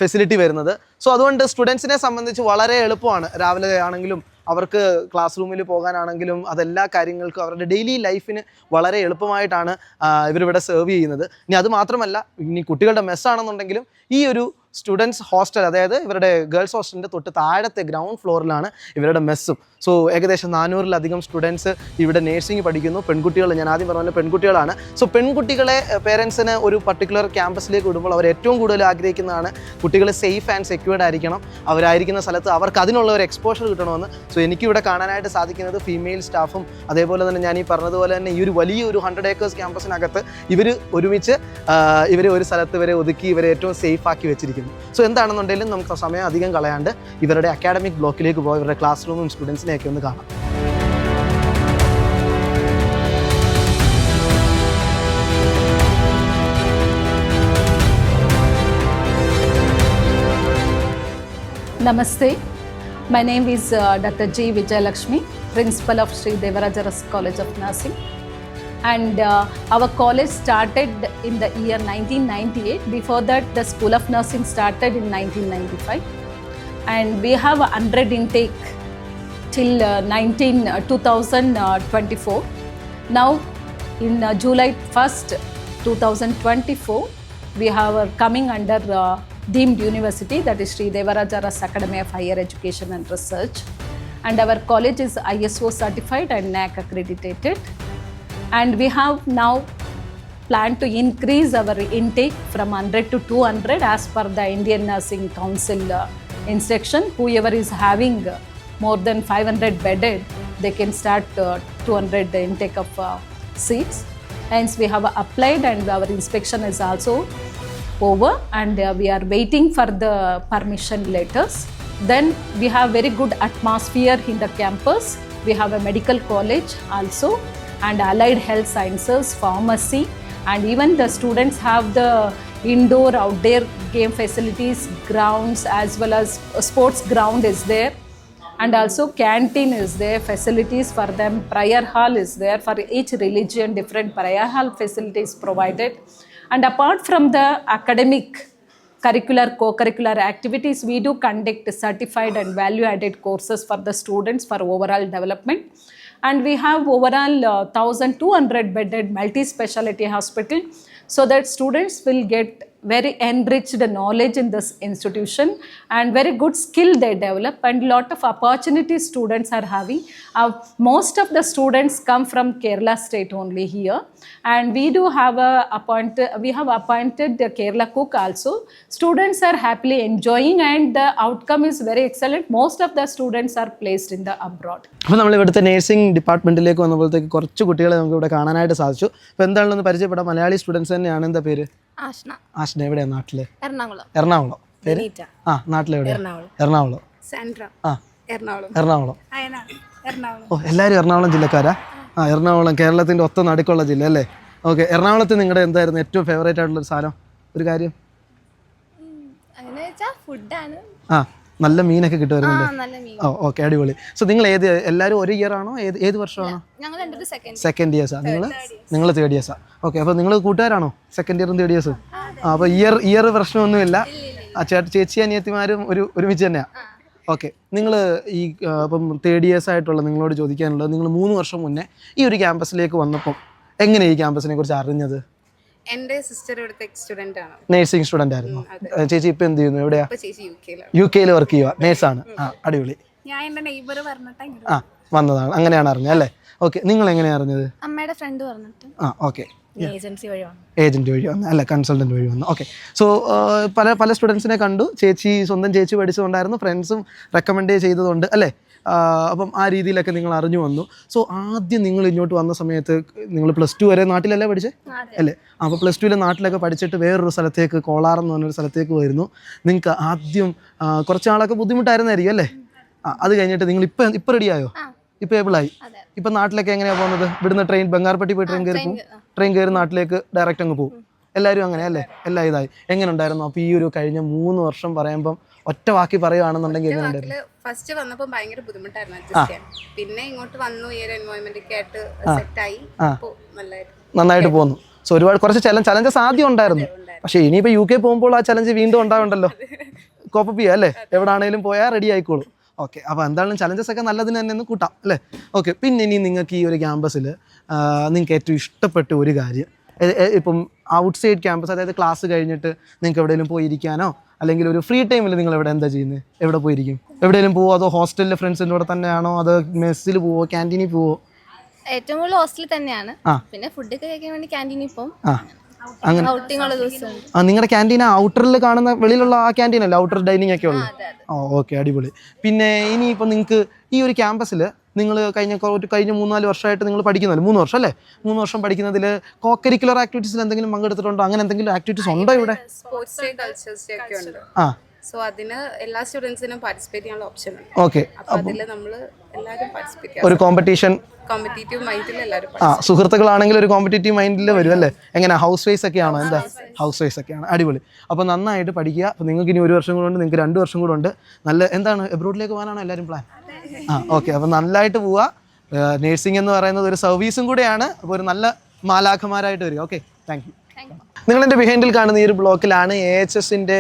ഫെസിലിറ്റി വരുന്നത്. സോ അതുകൊണ്ട് സ്റ്റുഡൻസിനെ സംബന്ധിച്ച് വളരെ എളുപ്പമാണ്. രാവിലെ ആണെങ്കിലും അവർക്ക് ക്ലാസ് റൂമിൽ പോകാനാണെങ്കിലും അതെല്ലാ കാര്യങ്ങൾക്കും അവരുടെ ഡെയിലി ലൈഫിന് വളരെ എളുപ്പമായിട്ടാണ് ഇവരിവിടെ സെർവ് ചെയ്യുന്നത്. ഇനി അത് മാത്രമല്ല, ഇനി കുട്ടികളുടെ മെസ്സാണെന്നുണ്ടെങ്കിലും ഈ ഒരു സ്റ്റുഡൻസ് ഹോസ്റ്റൽ, അതായത് ഇവരുടെ ഗേൾസ് ഹോസ്റ്റലിൻ്റെ തൊട്ട് താഴത്തെ ഗ്രൗണ്ട് ഫ്ലോറിലാണ് ഇവരുടെ മെസ്സും. സോ ഏകദേശം 400-ലധികം സ്റ്റുഡൻസ് ഇവിടെ നേഴ്സിംഗ് പഠിക്കുന്നു. പെൺകുട്ടികൾ, ഞാൻ ആദ്യം പറഞ്ഞ പെൺകുട്ടികളാണ്. സോ പെൺകുട്ടികളെ പേരൻസിന് ഒരു പർട്ടിക്കുലർ ക്യാമ്പസിലേക്ക് വിടുമ്പോൾ അവർ ഏറ്റവും കൂടുതൽ ആഗ്രഹിക്കുന്നതാണ് കുട്ടികൾ സേഫ് ആൻഡ് സെക്യൂർഡ് ആയിരിക്കണം, അവരായിരിക്കുന്ന സ്ഥലത്ത് അവർക്ക് അതിനുള്ള ഒരു എക്സ്പോഷർ കിട്ടണമെന്ന്. സോ എനിക്കിവിടെ കാണാനായിട്ട് സാധിക്കുന്നത് ഫീമെയിൽ സ്റ്റാഫും അതേപോലെ തന്നെ ഞാൻ ഈ പറഞ്ഞതുപോലെ തന്നെ ഈ ഒരു വലിയൊരു 100 ഏക്കേഴ്സ് ക്യാമ്പസിനകത്ത് ഇവർ ഒരുമിച്ച് ഇവരെ ഒരു സ്ഥലത്ത് ഇവരെ ഒതുക്കി ഇവരെ ഏറ്റവും സേഫ് ആക്കി വെച്ചിരിക്കുന്നു. സോ എന്താണെന്നുണ്ടെങ്കിലും നമുക്ക് സമയം അധികം കളയാണ്ട് ഇവരുടെ അക്കാഡമിക് ബ്ലോക്കിലേക്ക് പോയി ഇവരുടെ ക്ലാസ് റൂമും സ്റ്റുഡൻസിനെയൊക്കെ ഒന്ന് കാണാം. Namaste. My name is Dr. G. Vijayalakshmi, Principal of Sri Devarajaras College of Nursing. And our college started in the year 1998. Before that, the School of Nursing started in 1995. And we have 100 intake till 2024. Now, in July 1st, 2024, we have coming under deemed university, that is Sri Devarajaras Academy of Higher Education and Research. And our college is ISO certified and NAAC accredited. And we have now planned to increase our intake from 100 to 200 as per the Indian Nursing Council instruction. Whoever is having more than 500 bedded, they can start 200 intake of seats. Hence we have applied and our inspection is also over, and we are waiting for the permission letters. Then we have very good atmosphere in the campus. We have a medical college also, and allied health sciences, pharmacy, and even the students have the indoor, outdoor game facilities, grounds, as well as a sports ground is there. and also canteen is there, facilities for them, prayer hall is there for each religion, different prayer hall facilities provided. And apart from the academic curricular, co-curricular activities, we do conduct certified and value-added courses for the students for overall development. And we have overall 1,200 bedded multi-speciality hospital, so that students will get very enriched knowledge in this institution and very good skill they develop, and lot of opportunities students are having. Most of the students come from Kerala state only here, and we do have appointed the Kerala cook also. Students are happily enjoying and the outcome is very excellent. Most of the students are placed in the abroad. അപ്പോൾ നമ്മൾ ഇവിടുത്തെ nursing ഡിപ്പാർട്ട്മെൻറ്റിലേക്ക് വന്നപ്പോഴത്തേക്ക് കുറച്ച് കുട്ടികളെ നമുക്ക് ഇവിടെ കാണാനായിട്ട് സാധിച്ചു. അപ്പോൾ എന്താണെന്ന് പരിചയപ്പെടാം. മലയാളി സ്റ്റുഡൻസ് തന്നെയാണ്. എന്താ പേര്? ആഷ്ന. ആഷ്ന എവിടെയാണ്? നാട്ടിൽ എറണാകുളം. എറണാകുളം. പേര്? ആ, നാട്ടിലെവിടെയാണ്? എറണാകുളം. സാൻഡ്ര. ആ, എറണാകുളം. എറണാകുളം. എറണാകുളം. ഓ, എല്ലാവരും എറണാകുളം ജില്ലക്കാരാ? ആ, എറണാകുളം കേരളത്തിൻ്റെ ഒത്ത നടുക്കുള്ള ജില്ല അല്ലേ? ഓക്കെ. എറണാകുളത്ത് നിങ്ങളുടെ എന്തായിരുന്നു ഏറ്റവും ഫേവറേറ്റ് ആയിട്ടുള്ളൊരു സാധനം, ഒരു കാര്യം? അങ്ങനെ വെച്ചാൽ ഫുഡാണ്. ആ, നല്ല മീനൊക്കെ കിട്ടുമായിരുന്നല്ലേ? നല്ല മീൻ. ഓ, ഓക്കെ, അടിപൊളി. സോ നിങ്ങൾ എല്ലാവരും ഒരു ഇയർ ആണോ? ഏത് വർഷമാണോ? ഞങ്ങൾ രണ്ടൊരു സെക്കൻഡ് ഇയേഴ്സാണ്. നിങ്ങൾ തേർഡ് ഇയേഴ്സാണ്. ഓക്കെ. അപ്പോൾ നിങ്ങൾ കൂട്ടുകാരാണോ സെക്കൻഡ് ഇയറും തേർഡ് ഇയേഴ്സും? ആ, അപ്പോൾ ഇയർ പ്രശ്നമൊന്നുമില്ല. ആ, ചേച്ചി അനിയത്തിമാരും ഒരുമിച്ച് തന്നെയാണ്. ഓക്കെ. നിങ്ങൾ ഈ അപ്പം തേർഡ് ഇയേഴ്സ് ആയിട്ടുള്ള നിങ്ങളോട് ചോദിക്കാനുള്ളത്, നിങ്ങൾ 3 വർഷം മുന്നേ ഈ ഒരു ക്യാമ്പസിലേക്ക് വന്നപ്പം എങ്ങനെ ഈ ക്യാമ്പസിനെ കുറിച്ച് അറിഞ്ഞത്? എന്റെ സിസ്റ്റർ ഇവിടുത്തെ സ്റ്റുഡന്റ് ആണ്, നേഴ്സിംഗ് സ്റ്റുഡൻ്റ് ആയിരുന്നു. ചേച്ചി ഇപ്പം എന്ത് ചെയ്യുന്നു? എവിടെയാ? ചേച്ചി UK വർക്ക് ചെയ്യുക, നേഴ്സാണ്. ആ, അടിപൊളി. ഞാൻ എൻ്റെ നെയ്ബർ പറഞ്ഞിട്ട് ആ, വന്നതാണ്. അങ്ങനെയാണ് അറിഞ്ഞത് അല്ലേ? ഓക്കെ. നിങ്ങൾ എങ്ങനെയാണ് അറിഞ്ഞത്? അമ്മയുടെ ഫ്രണ്ട് പറഞ്ഞിട്ട്. ആ, ഓക്കെ. ഏജൻസി വഴി വന്നു. ഏജൻറ്റ് വഴി വന്നു അല്ല, കൺസൾട്ടൻറ്റ് വഴി വന്നു. ഓക്കെ. സോ പല സ്റ്റുഡൻസിനെ കണ്ടു. സ്വന്തം ചേച്ചി പഠിച്ചതുകൊണ്ടായിരുന്നു, ഫ്രണ്ട്സും റെക്കമെൻഡ് ചെയ്തതുകൊണ്ട് അല്ലേ? അപ്പം ആ രീതിയിലൊക്കെ നിങ്ങൾ അറിഞ്ഞു വന്നു. സോ ആദ്യം നിങ്ങൾ ഇങ്ങോട്ട് വന്ന സമയത്ത് നിങ്ങൾ +2 വരെ നാട്ടിലല്ലേ പഠിച്ചേ അല്ലേ? അപ്പോൾ +2 നാട്ടിലൊക്കെ പഠിച്ചിട്ട് വേറൊരു സ്ഥലത്തേക്ക്, കോളാർ എന്ന് പറഞ്ഞൊരു സ്ഥലത്തേക്ക് പോയിരുന്നു. നിങ്ങൾക്ക് ആദ്യം കുറച്ച് നാളൊക്കെ ബുദ്ധിമുട്ടായിരുന്നായിരിക്കും അല്ലേ? അത് കഴിഞ്ഞിട്ട് നിങ്ങൾ ഇപ്പം റെഡിയായോ? ഇപ്പം ഏബിളായി. ഇപ്പം നാട്ടിലൊക്കെ എങ്ങനെയാണ് പോകുന്നത്? ഇവിടുന്ന് ബംഗാർപട്ടി പോയി ട്രെയിൻ കയറി നാട്ടിലേക്ക് ഡയറക്റ്റ് അങ്ങ് പോകും. എല്ലാവരും അങ്ങനെ അല്ലേ? എല്ലാം ഇതായി. എങ്ങനെ ഉണ്ടായിരുന്നു? അപ്പോൾ ഈ ഒരു കഴിഞ്ഞ 3 വർഷം പറയുമ്പം ഒറ്റ വാക്കി പറയുകയാണെന്നുണ്ടെങ്കിൽ എങ്ങനെ ഉണ്ടായിരുന്നു? ഫസ്റ്റ് വന്നപ്പോൾ ഭയങ്കര ബുദ്ധിമുട്ടായിരുന്നു അഡ്ജസ്റ്റ് ചെയ്യാൻ. പിന്നെ ഇങ്ങോട്ട് വന്നു, ഈ ഒരു എൻവയോൺമെന്റ് ഒക്കെ ആയിട്ട് സെറ്റായി. നന്നായിട്ട് പോകുന്നു. സോ കുറച്ച് ചലഞ്ചസ് ആദ്യം ഉണ്ടായിരുന്നു. പക്ഷേ ഇനിയിപ്പോൾ UK പോകുമ്പോൾ ആ ചലഞ്ച് വീണ്ടും ഉണ്ടാവുണ്ടല്ലോ. കോപ്പപ്പ് ചെയ്യുക അല്ലേ? എവിടെ ആണെങ്കിലും പോയാൽ റെഡി ആയിക്കോളും. ഓക്കെ. അപ്പോൾ എന്തായാലും ചലഞ്ചസ് ഒക്കെ നല്ലതിന് തന്നെ ഒന്ന് കൂട്ടാം അല്ലേ? ഓക്കെ. പിന്നെ ഇനി നിങ്ങൾക്ക് ഈ ഒരു ക്യാമ്പസിൽ നിങ്ങൾക്ക് ഏറ്റവും ഇഷ്ടപ്പെട്ട ഒരു കാര്യം, ഇപ്പം ഔട്ട്സൈഡ് ക്യാമ്പസ്, അതായത് ക്ലാസ് കഴിഞ്ഞിട്ട് നിങ്ങൾക്ക് എവിടെയെങ്കിലും പോയിരിക്കാനോ അല്ലെങ്കിൽ ഒരു ഫ്രീ ടൈമിൽ നിങ്ങൾ എന്താ ചെയ്യുന്നത്? എവിടെ പോയിരിക്കും? എവിടെയെങ്കിലും പോവോ? അതോ ഹോസ്റ്റലിലെ ഫ്രണ്ട്സിൻ്റെ കൂടെ തന്നെയാണോ? അതോ മെസ്സിൽ പോവോ? ക്യാൻറ്റീനിൽ പോവോ? ഏറ്റവും കൂടുതൽ ഹോസ്റ്റലിൽ തന്നെയാണ്. പിന്നെ ഫുഡൊക്കെ കഴിക്കാൻ വേണ്ടി ക്യാൻറ്റീനിൽ പോകും. അങ്ങനെ ഔട്ടിങ്ങുള്ള ദിവസം. നിങ്ങളുടെ ക്യാൻറ്റീൻ ഔട്ടറിൽ കാണുന്ന വെളിയിലുള്ള ആ ക്യാൻറ്റീൻ അല്ലേ? ഔട്ടർ ഡൈനിങ് ഒക്കെ ഉള്ളു. ഓക്കെ, അടിപൊളി. പിന്നെ ഇനിയിപ്പോൾ നിങ്ങൾക്ക് ഈ ഒരു ക്യാമ്പസിൽ നിങ്ങൾ കഴിഞ്ഞ 3-4 വർഷമായിട്ട് നിങ്ങൾ പഠിക്കുന്നല്ലോ, 3 വർഷം അല്ലേ? 3 വർഷം പഠിക്കുന്നതിൽ കോ-കരിക്കുലർ ആക്ടിവിറ്റീസിൽ എന്തെങ്കിലും പങ്കെടുത്തിട്ടുണ്ടോ? അങ്ങനെ എന്തെങ്കിലും ആക്ടിവിറ്റീസ് ഉണ്ടോ ഇവിടെ? സ്പോർട്സ് ഡേ, കൾച്ചേഴ്സ് ഡേ ഒക്കെ ഉണ്ട്. സോ അതിന് എല്ലാ സ്റ്റുഡൻസിനും പാർട്ടിസിപ്പേറ്റ് ചെയ്യാനുള്ള ഓപ്ഷൻ ഉണ്ട്. ഓക്കെ. അപ്പോൾ അതിൽ നമ്മൾ എല്ലാവരും പാർട്ടിസിപ്പേറ്റ് ഒരു കോമ്പറ്റീറ്റീവ് മൈൻഡിൽ എല്ലാവരും. സുഹൃത്തുക്കളാണെങ്കിൽ ഒരു കോമ്പറ്റീറ്റീവ് മൈൻഡിൽ വരും അല്ലേ? എങ്ങനെ ഹൗസ് വൈസ് ഒക്കെ ആണോ? എന്താ ഹൗസ് വൈസ് ഒക്കെയാണ്. അടിപൊളി. അപ്പോൾ നന്നായിട്ട് പഠിക്കുക. അപ്പോൾ നിങ്ങൾക്ക് ഇനി 1 വർഷം കൂടെ ഉണ്ട്, നിങ്ങൾക്ക് 2 വർഷം കൂടെ ഉണ്ട്. നല്ല എന്താണ്, എബ്രോഡിലേക്ക് പോകാനാണോ എല്ലാവരും പ്ലാൻ? ഓക്കെ. അപ്പോൾ നല്ലതായിട്ട് പോവുക. നേഴ്സിംഗ് എന്ന് പറയുന്നത് ഒരു സർവീസും കൂടെയാണ്. അപ്പോൾ ഒരു നല്ല മാലാഖമാരായിട്ട് വരിക. Okay, thank you. നിങ്ങളെൻ്റെ ബിഹൈൻഡിൽ കാണുന്ന ഈ ഒരു ബ്ലോക്കിലാണ് AHSൻ്റെ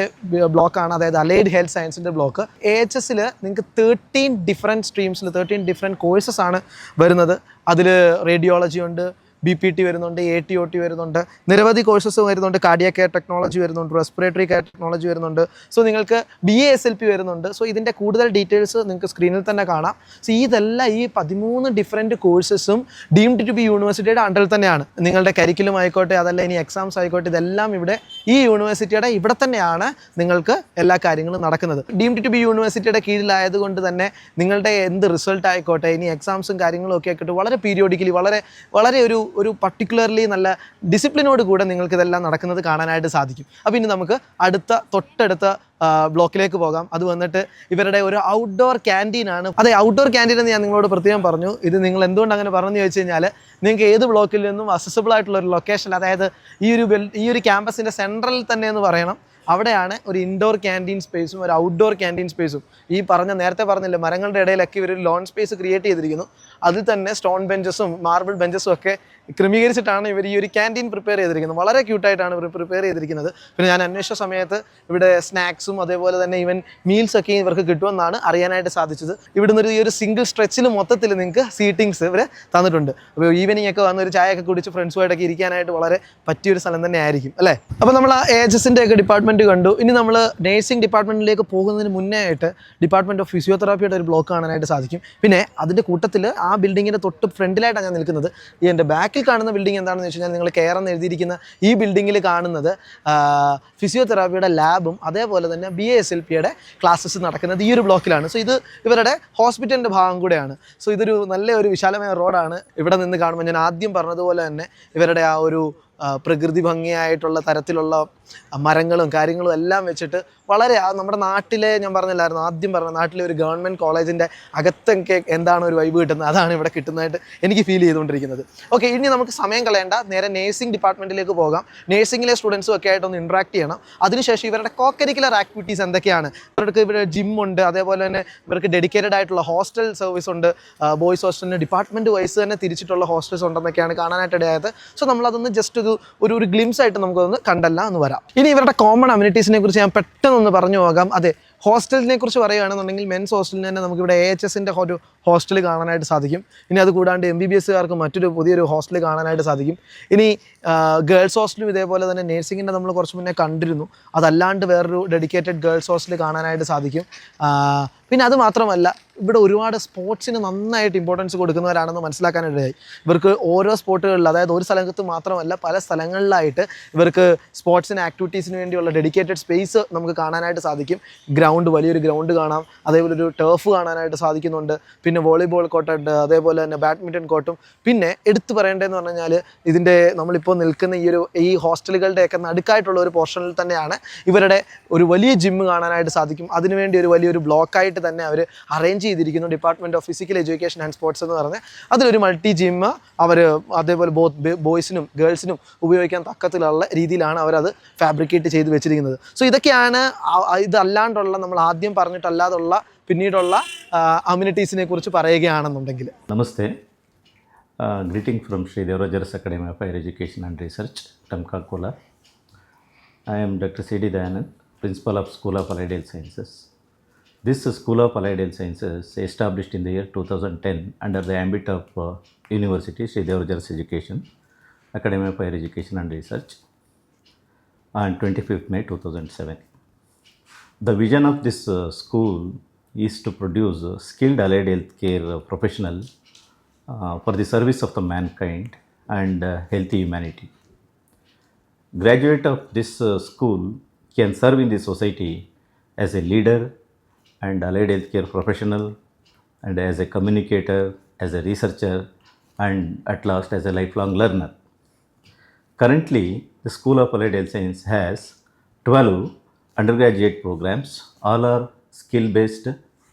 ബ്ലോക്കാണ്, അതായത് അലൈഡ് ഹെൽത്ത് സയൻസിൻ്റെ ബ്ലോക്ക്. AHSൽ നിങ്ങൾക്ക് 13 ഡിഫറെൻറ്റ് സ്ട്രീംസിൽ 13 ഡിഫറെൻറ്റ് കോഴ്സസ് ആണ് വരുന്നത്. അതിൽ റേഡിയോളജി ഉണ്ട്, BPT വരുന്നുണ്ട്, ATOT വരുന്നുണ്ട്, നിരവധി കോഴ്സസ് വരുന്നുണ്ട്. കാർഡിയാക് കെയർ ടെക്നോളജി വരുന്നുണ്ട്, റെസ്പിറേറ്ററി കെയർ ടെക്നോളജി വരുന്നുണ്ട്. സോ നിങ്ങൾക്ക് BASLP വരുന്നുണ്ട്. സോ ഇതിൻ്റെ കൂടുതൽ ഡീറ്റെയിൽസ് നിങ്ങൾക്ക് സ്ക്രീനിൽ തന്നെ കാണാം. സോ ഇതെല്ലാം ഈ 13 ഡിഫറെൻറ്റ് കോഴ്സസും ഡീംഡ് ടു ബി യൂണിവേഴ്സിറ്റിയുടെ അണ്ടറിൽ തന്നെയാണ്. നിങ്ങളുടെ കരിക്കുലം ആയിക്കോട്ടെ, അതല്ല ഇനി എക്സാംസ് ആയിക്കോട്ടെ, ഇതെല്ലാം ഇവിടെ ഈ യൂണിവേഴ്സിറ്റിയുടെ ഇവിടെ തന്നെയാണ് നിങ്ങൾക്ക് എല്ലാ കാര്യങ്ങളും നടക്കുന്നത്. ഡീംഡ് ടു ബി യൂണിവേഴ്സിറ്റിയുടെ കീഴിലായതുകൊണ്ട് തന്നെ നിങ്ങളുടെ എന്ത് റിസൾട്ട് ആയിക്കോട്ടെ, ഇനി എക്സാംസും കാര്യങ്ങളും ഒക്കെ ആയിക്കോട്ടെ, വളരെ പീരിയോഡിക്കലി വളരെ ഒരു പർട്ടിക്കുലർലി നല്ല ഡിസിപ്ലിനോട് കൂടെ നിങ്ങൾക്ക് ഇതെല്ലാം നടക്കുന്നത് കാണാനായിട്ട് സാധിക്കും. അപ്പോൾ ഇനി നമുക്ക് തൊട്ടടുത്ത ബ്ലോക്കിലേക്ക് പോകാം. അത് വന്നിട്ട് ഇവരുടെ ഒരു ഔട്ട്ഡോർ ക്യാൻറ്റീനാണ്. അതെ, ഔട്ട്ഡോർ ക്യാൻറ്റീൻ എന്ന് ഞാൻ നിങ്ങളോട് പ്രത്യേകം പറഞ്ഞു. ഇത് നിങ്ങൾ എന്തുകൊണ്ട് അങ്ങനെ പറഞ്ഞു ചോദിച്ചു കഴിഞ്ഞാൽ, നിങ്ങൾക്ക് ഏത് ബ്ലോക്കിൽ നിന്നും അക്സസിബിൾ ആയിട്ടുള്ള ഒരു ലൊക്കേഷൻ, അതായത് ഈ ഒരു ക്യാമ്പസിൻ്റെ സെൻട്രലിൽ തന്നെ എന്ന് പറയണം, അവിടെയാണ് ഒരു ഇൻഡോർ ക്യാൻറ്റീൻ സ്പേസും ഒരു ഔട്ട്ഡോർ ക്യാൻറ്റീൻ സ്പേസും ഈ നേരത്തെ പറഞ്ഞില്ലേ മരങ്ങളുടെ ഇടയിലൊക്കെ ഇവർ ലോൺ സ്പേസ് ക്രിയേറ്റ് ചെയ്തിരിക്കുന്നു. അതിൽ തന്നെ സ്റ്റോൺ ബെഞ്ചസും മാർബിൾ ബെഞ്ചസും ഒക്കെ ക്രമീകരിച്ചിട്ടാണ് ഇവർ ഈ ഒരു ക്യാൻറ്റീൻ പ്രിപ്പയർ ചെയ്തിരിക്കുന്നത്. വളരെ ക്യൂട്ടായിട്ടാണ് ഇവർ പ്രിപ്പയർ ചെയ്തിരിക്കുന്നത്. പിന്നെ ഞാൻ അന്വേഷിച്ച സമയത്ത് ഇവിടെ സ്നാക്സും അതേപോലെ തന്നെ ഈവൻ മീൽസൊക്കെ ഇവർക്ക് കിട്ടുമെന്നാണ് അറിയാനായിട്ട് സാധിച്ചത്. ഇവിടുന്ന് ഈ ഒരു സിംഗിൾ സ്ട്രെച്ചിൽ മൊത്തത്തിൽ നിങ്ങൾക്ക് സീറ്റിങ്സ് ഇവർ തന്നിട്ടുണ്ട്. അപ്പോൾ ഈവനിങ് ഒക്കെ വന്ന് ഒരു ചായയൊക്കെ കുടിച്ച് ഫ്രണ്ട്സുമായിട്ടൊക്കെ ഇരിക്കാനായിട്ട് വളരെ പറ്റിയൊരു സ്ഥലം തന്നെ ആയിരിക്കും അല്ലേ. അപ്പോൾ നമ്മൾ ആ AHSൻ്റെ ഒക്കെ ഡിപ്പാർട്ട്മെൻറ്റ് കണ്ടു. ഇനി നമ്മൾ നേഴ്സിംഗ് ഡിപ്പാർട്ട്മെൻറ്റിലേക്ക് പോകുന്നതിന് മുന്നേ ആയിട്ട് ഡിപ്പാർട്ട്മെൻറ്റ് ഓഫ് ഫിസിയോതെറാപ്പിയുടെ ഒരു ബ്ലോക്ക് കാണാനായിട്ട് സാധിക്കും. പിന്നെ അതിൻ്റെ കൂട്ടത്തിൽ ആ ബിൽഡിങ്ങിൻ്റെ തൊട്ട് ഫ്രണ്ടിലായിട്ടാണ് ഞാൻ നിൽക്കുന്നത്. ഈ എൻ്റെ ബാക്കിൽ കാണുന്ന ബിൽഡിംഗ് എന്താണെന്ന് വെച്ച് കഴിഞ്ഞാൽ നിങ്ങൾ കെയർ എന്ന് എഴുതിയിരിക്കുന്ന ഈ ബിൽഡിങ്ങിൽ കാണുന്നത് ഫിസിയോതെറാപ്പിയുടെ ലാബും അതേപോലെ തന്നെ BASLPയുടെ ക്ലാസ്സസ് നടക്കുന്നത് ഈ ഒരു ബ്ലോക്കിലാണ്. സോ ഇത് ഇവരുടെ ഹോസ്പിറ്റലിൻ്റെ ഭാഗം കൂടെയാണ്. സോ ഇതൊരു നല്ല ഒരു വിശാലമായ റോഡാണ്. ഇവിടെ നിന്ന് കാണുമ്പോൾ ഞാൻ ആദ്യം പറഞ്ഞതുപോലെ തന്നെ ഇവരുടെ ആ ഒരു പ്രകൃതി ഭംഗിയായിട്ടുള്ള തരത്തിലുള്ള മരങ്ങളും കാര്യങ്ങളും എല്ലാം വെച്ചിട്ട് വളരെ നമ്മുടെ നാട്ടിലെ ഞാൻ പറഞ്ഞില്ലായിരുന്നു ആദ്യം പറഞ്ഞ നാട്ടിലെ ഒരു ഗവൺമെൻറ് കോളേജിൻ്റെ അകത്തൊക്കെ എന്താണ് ഒരു വൈബ് കിട്ടുന്നത് അതാണ് ഇവിടെ കിട്ടുന്നതായിട്ട് എനിക്ക് ഫീൽ ചെയ്തുകൊണ്ടിരിക്കുന്നത്. ഓക്കെ, ഇനി നമുക്ക് സമയം കളയേണ്ട, നേരെ നേഴ്സിംഗ് ഡിപ്പാർട്ട്മെൻറ്റിലേക്ക് പോകാം. നേഴ്സിംഗിലെ സ്റ്റുഡൻസും ഒക്കെ ആയിട്ടൊന്ന് ഇൻട്രാക്ട് ചെയ്യണം. അതിനുശേഷം ഇവരുടെ കോകരിക്കുലർ ആക്ടിവിറ്റീസ് എന്തൊക്കെയാണ്, ഇവർക്ക് ഇവിടെ ജിമ്മുണ്ട്, അതേപോലെ തന്നെ ഇവർക്ക് ഡെഡിക്കേറ്റഡ് ആയിട്ടുള്ള ഹോസ്റ്റൽ സർവീസ് ഉണ്ട്. ബോയ്സ് ഹോസ്റ്റലിന് ഡിപ്പാർട്ട്മെൻറ്റ് വൈസ് തന്നെ തിരിച്ചിട്ടുള്ള ഹോസ്റ്റൽസ് ഉണ്ടെന്നൊക്കെയാണ് കാണാനായിട്ട് ഇടയായത്. സോ നമ്മളതൊന്ന് ജസ്റ്റ് ഒരു ഗ്ലിംസ് ആയിട്ട് നമുക്കൊന്ന് കണ്ടല്ല എന്ന് വരാം. ഇനി ഇവരുടെ കോമൺ അമ്യൂണിറ്റീസിനെ കുറിച്ച് ഞാൻ പെട്ടെന്നൊന്ന് പറഞ്ഞു പോകാം. അതെ, ഹോസ്റ്റലിനെ കുറിച്ച് പറയുകയാണെന്നുണ്ടെങ്കിൽ മെൻസ് ഹോസ്റ്റലിന് തന്നെ നമുക്കിവിടെ AHSൻ്റെ ഒരു ഹോസ്റ്റൽ കാണാനായിട്ട് സാധിക്കും. ഇനി അത് കൂടാണ്ട് MBBSകാർക്ക് മറ്റൊരു പുതിയൊരു ഹോസ്റ്റൽ കാണാനായിട്ട് സാധിക്കും. ഇനി ഗേൾസ് ഹോസ്റ്റലും ഇതേപോലെ തന്നെ നേഴ്സിങ്ങിൻ്റെ നമ്മൾ കുറച്ച് മുന്നേ കണ്ടിരുന്നു. അതല്ലാണ്ട് വേറൊരു ഡെഡിക്കേറ്റഡ് ഗേൾസ് ഹോസ്റ്റൽ കാണാനായിട്ട് സാധിക്കും. പിന്നെ അത് മാത്രമല്ല ഇവിടെ ഒരുപാട് സ്പോർട്സിന് നന്നായിട്ട് ഇമ്പോർട്ടൻസ് കൊടുക്കുന്നവരാണെന്ന് മനസ്സിലാക്കാനിടയായി. ഇവർക്ക് ഓരോ സ്പോർട്ടുകളിൽ, അതായത് ഒരു സ്ഥലത്ത് മാത്രമല്ല പല സ്ഥലങ്ങളിലായിട്ട് ഇവർക്ക് സ്പോർട്സിന് ആക്ടിവിറ്റീസിന് വേണ്ടിയുള്ള ഡെഡിക്കേറ്റഡ് സ്പേസ് നമുക്ക് കാണാനായിട്ട് സാധിക്കും. വലിയൊരു ഗ്രൗണ്ട് കാണാം, അതേപോലെ ഒരു ടർഫ് കാണാനായിട്ട് സാധിക്കുന്നുണ്ട്. പിന്നെ വോളിബോൾ കോർട്ടുണ്ട്, അതേപോലെ തന്നെ ബാഡ്മിൻ്റൺ കോർട്ടും. പിന്നെ എടുത്തു പറയേണ്ടതെന്ന് പറഞ്ഞു കഴിഞ്ഞാൽ ഇതിൻ്റെ നമ്മളിപ്പോൾ നിൽക്കുന്ന ഈ ഹോസ്റ്റലുകളുടെയൊക്കെ നടുക്കായിട്ടുള്ള ഒരു പോർഷനിൽ തന്നെയാണ് ഇവരുടെ ഒരു വലിയ ജിമ്മ് കാണാനായിട്ട് സാധിക്കും. അതിനുവേണ്ടി വലിയൊരു ബ്ലോക്കായിട്ട് തന്നെ അവർ അറേഞ്ച് ചെയ്തിരിക്കുന്നു. Department of physical education and sports എന്ന് പറഞ്ഞ് അതിലൊരു മൾട്ടി ജിമ്മ് അവർ അതേപോലെ ബോയ്സിനും ഗേൾസിനും ഉപയോഗിക്കാൻ തക്കത്തിലുള്ള രീതിയിലാണ് അവരത് ഫാബ്രിക്കേറ്റ് ചെയ്ത് വെച്ചിരിക്കുന്നത്. സോ ഇതൊക്കെയാണ് ഇതല്ലാണ്ടുള്ള നമ്മൾ ആദ്യം പറഞ്ഞിട്ടല്ലാതുള്ള പിന്നീടുള്ള അമ്യൂണിറ്റീസിനെ കുറിച്ച് പറയുകയാണെന്നുണ്ടെങ്കിൽ. നമസ്തേ, greeting from Sri Devarajaras Academy of Higher Education and Research, Tamka Kolar. I am Dr. C.D. Dayanand, Principal of School of Allied Health Sciences. This School of Allied Health Sciences established in the year 2010 under the ambit of University Sri Devarajaras Education, Academy of Higher Education and Research on 25th May 2007. The vision of this school is to produce skilled allied health care professional for the service of the mankind and healthy humanity. Graduate of this school can serve in the society as a leader and allied healthcare professional, and as a communicator, as a researcher, and at last as a lifelong learner. Currently, the School of Allied Health Science has 12 undergraduate programs. All are skill-based,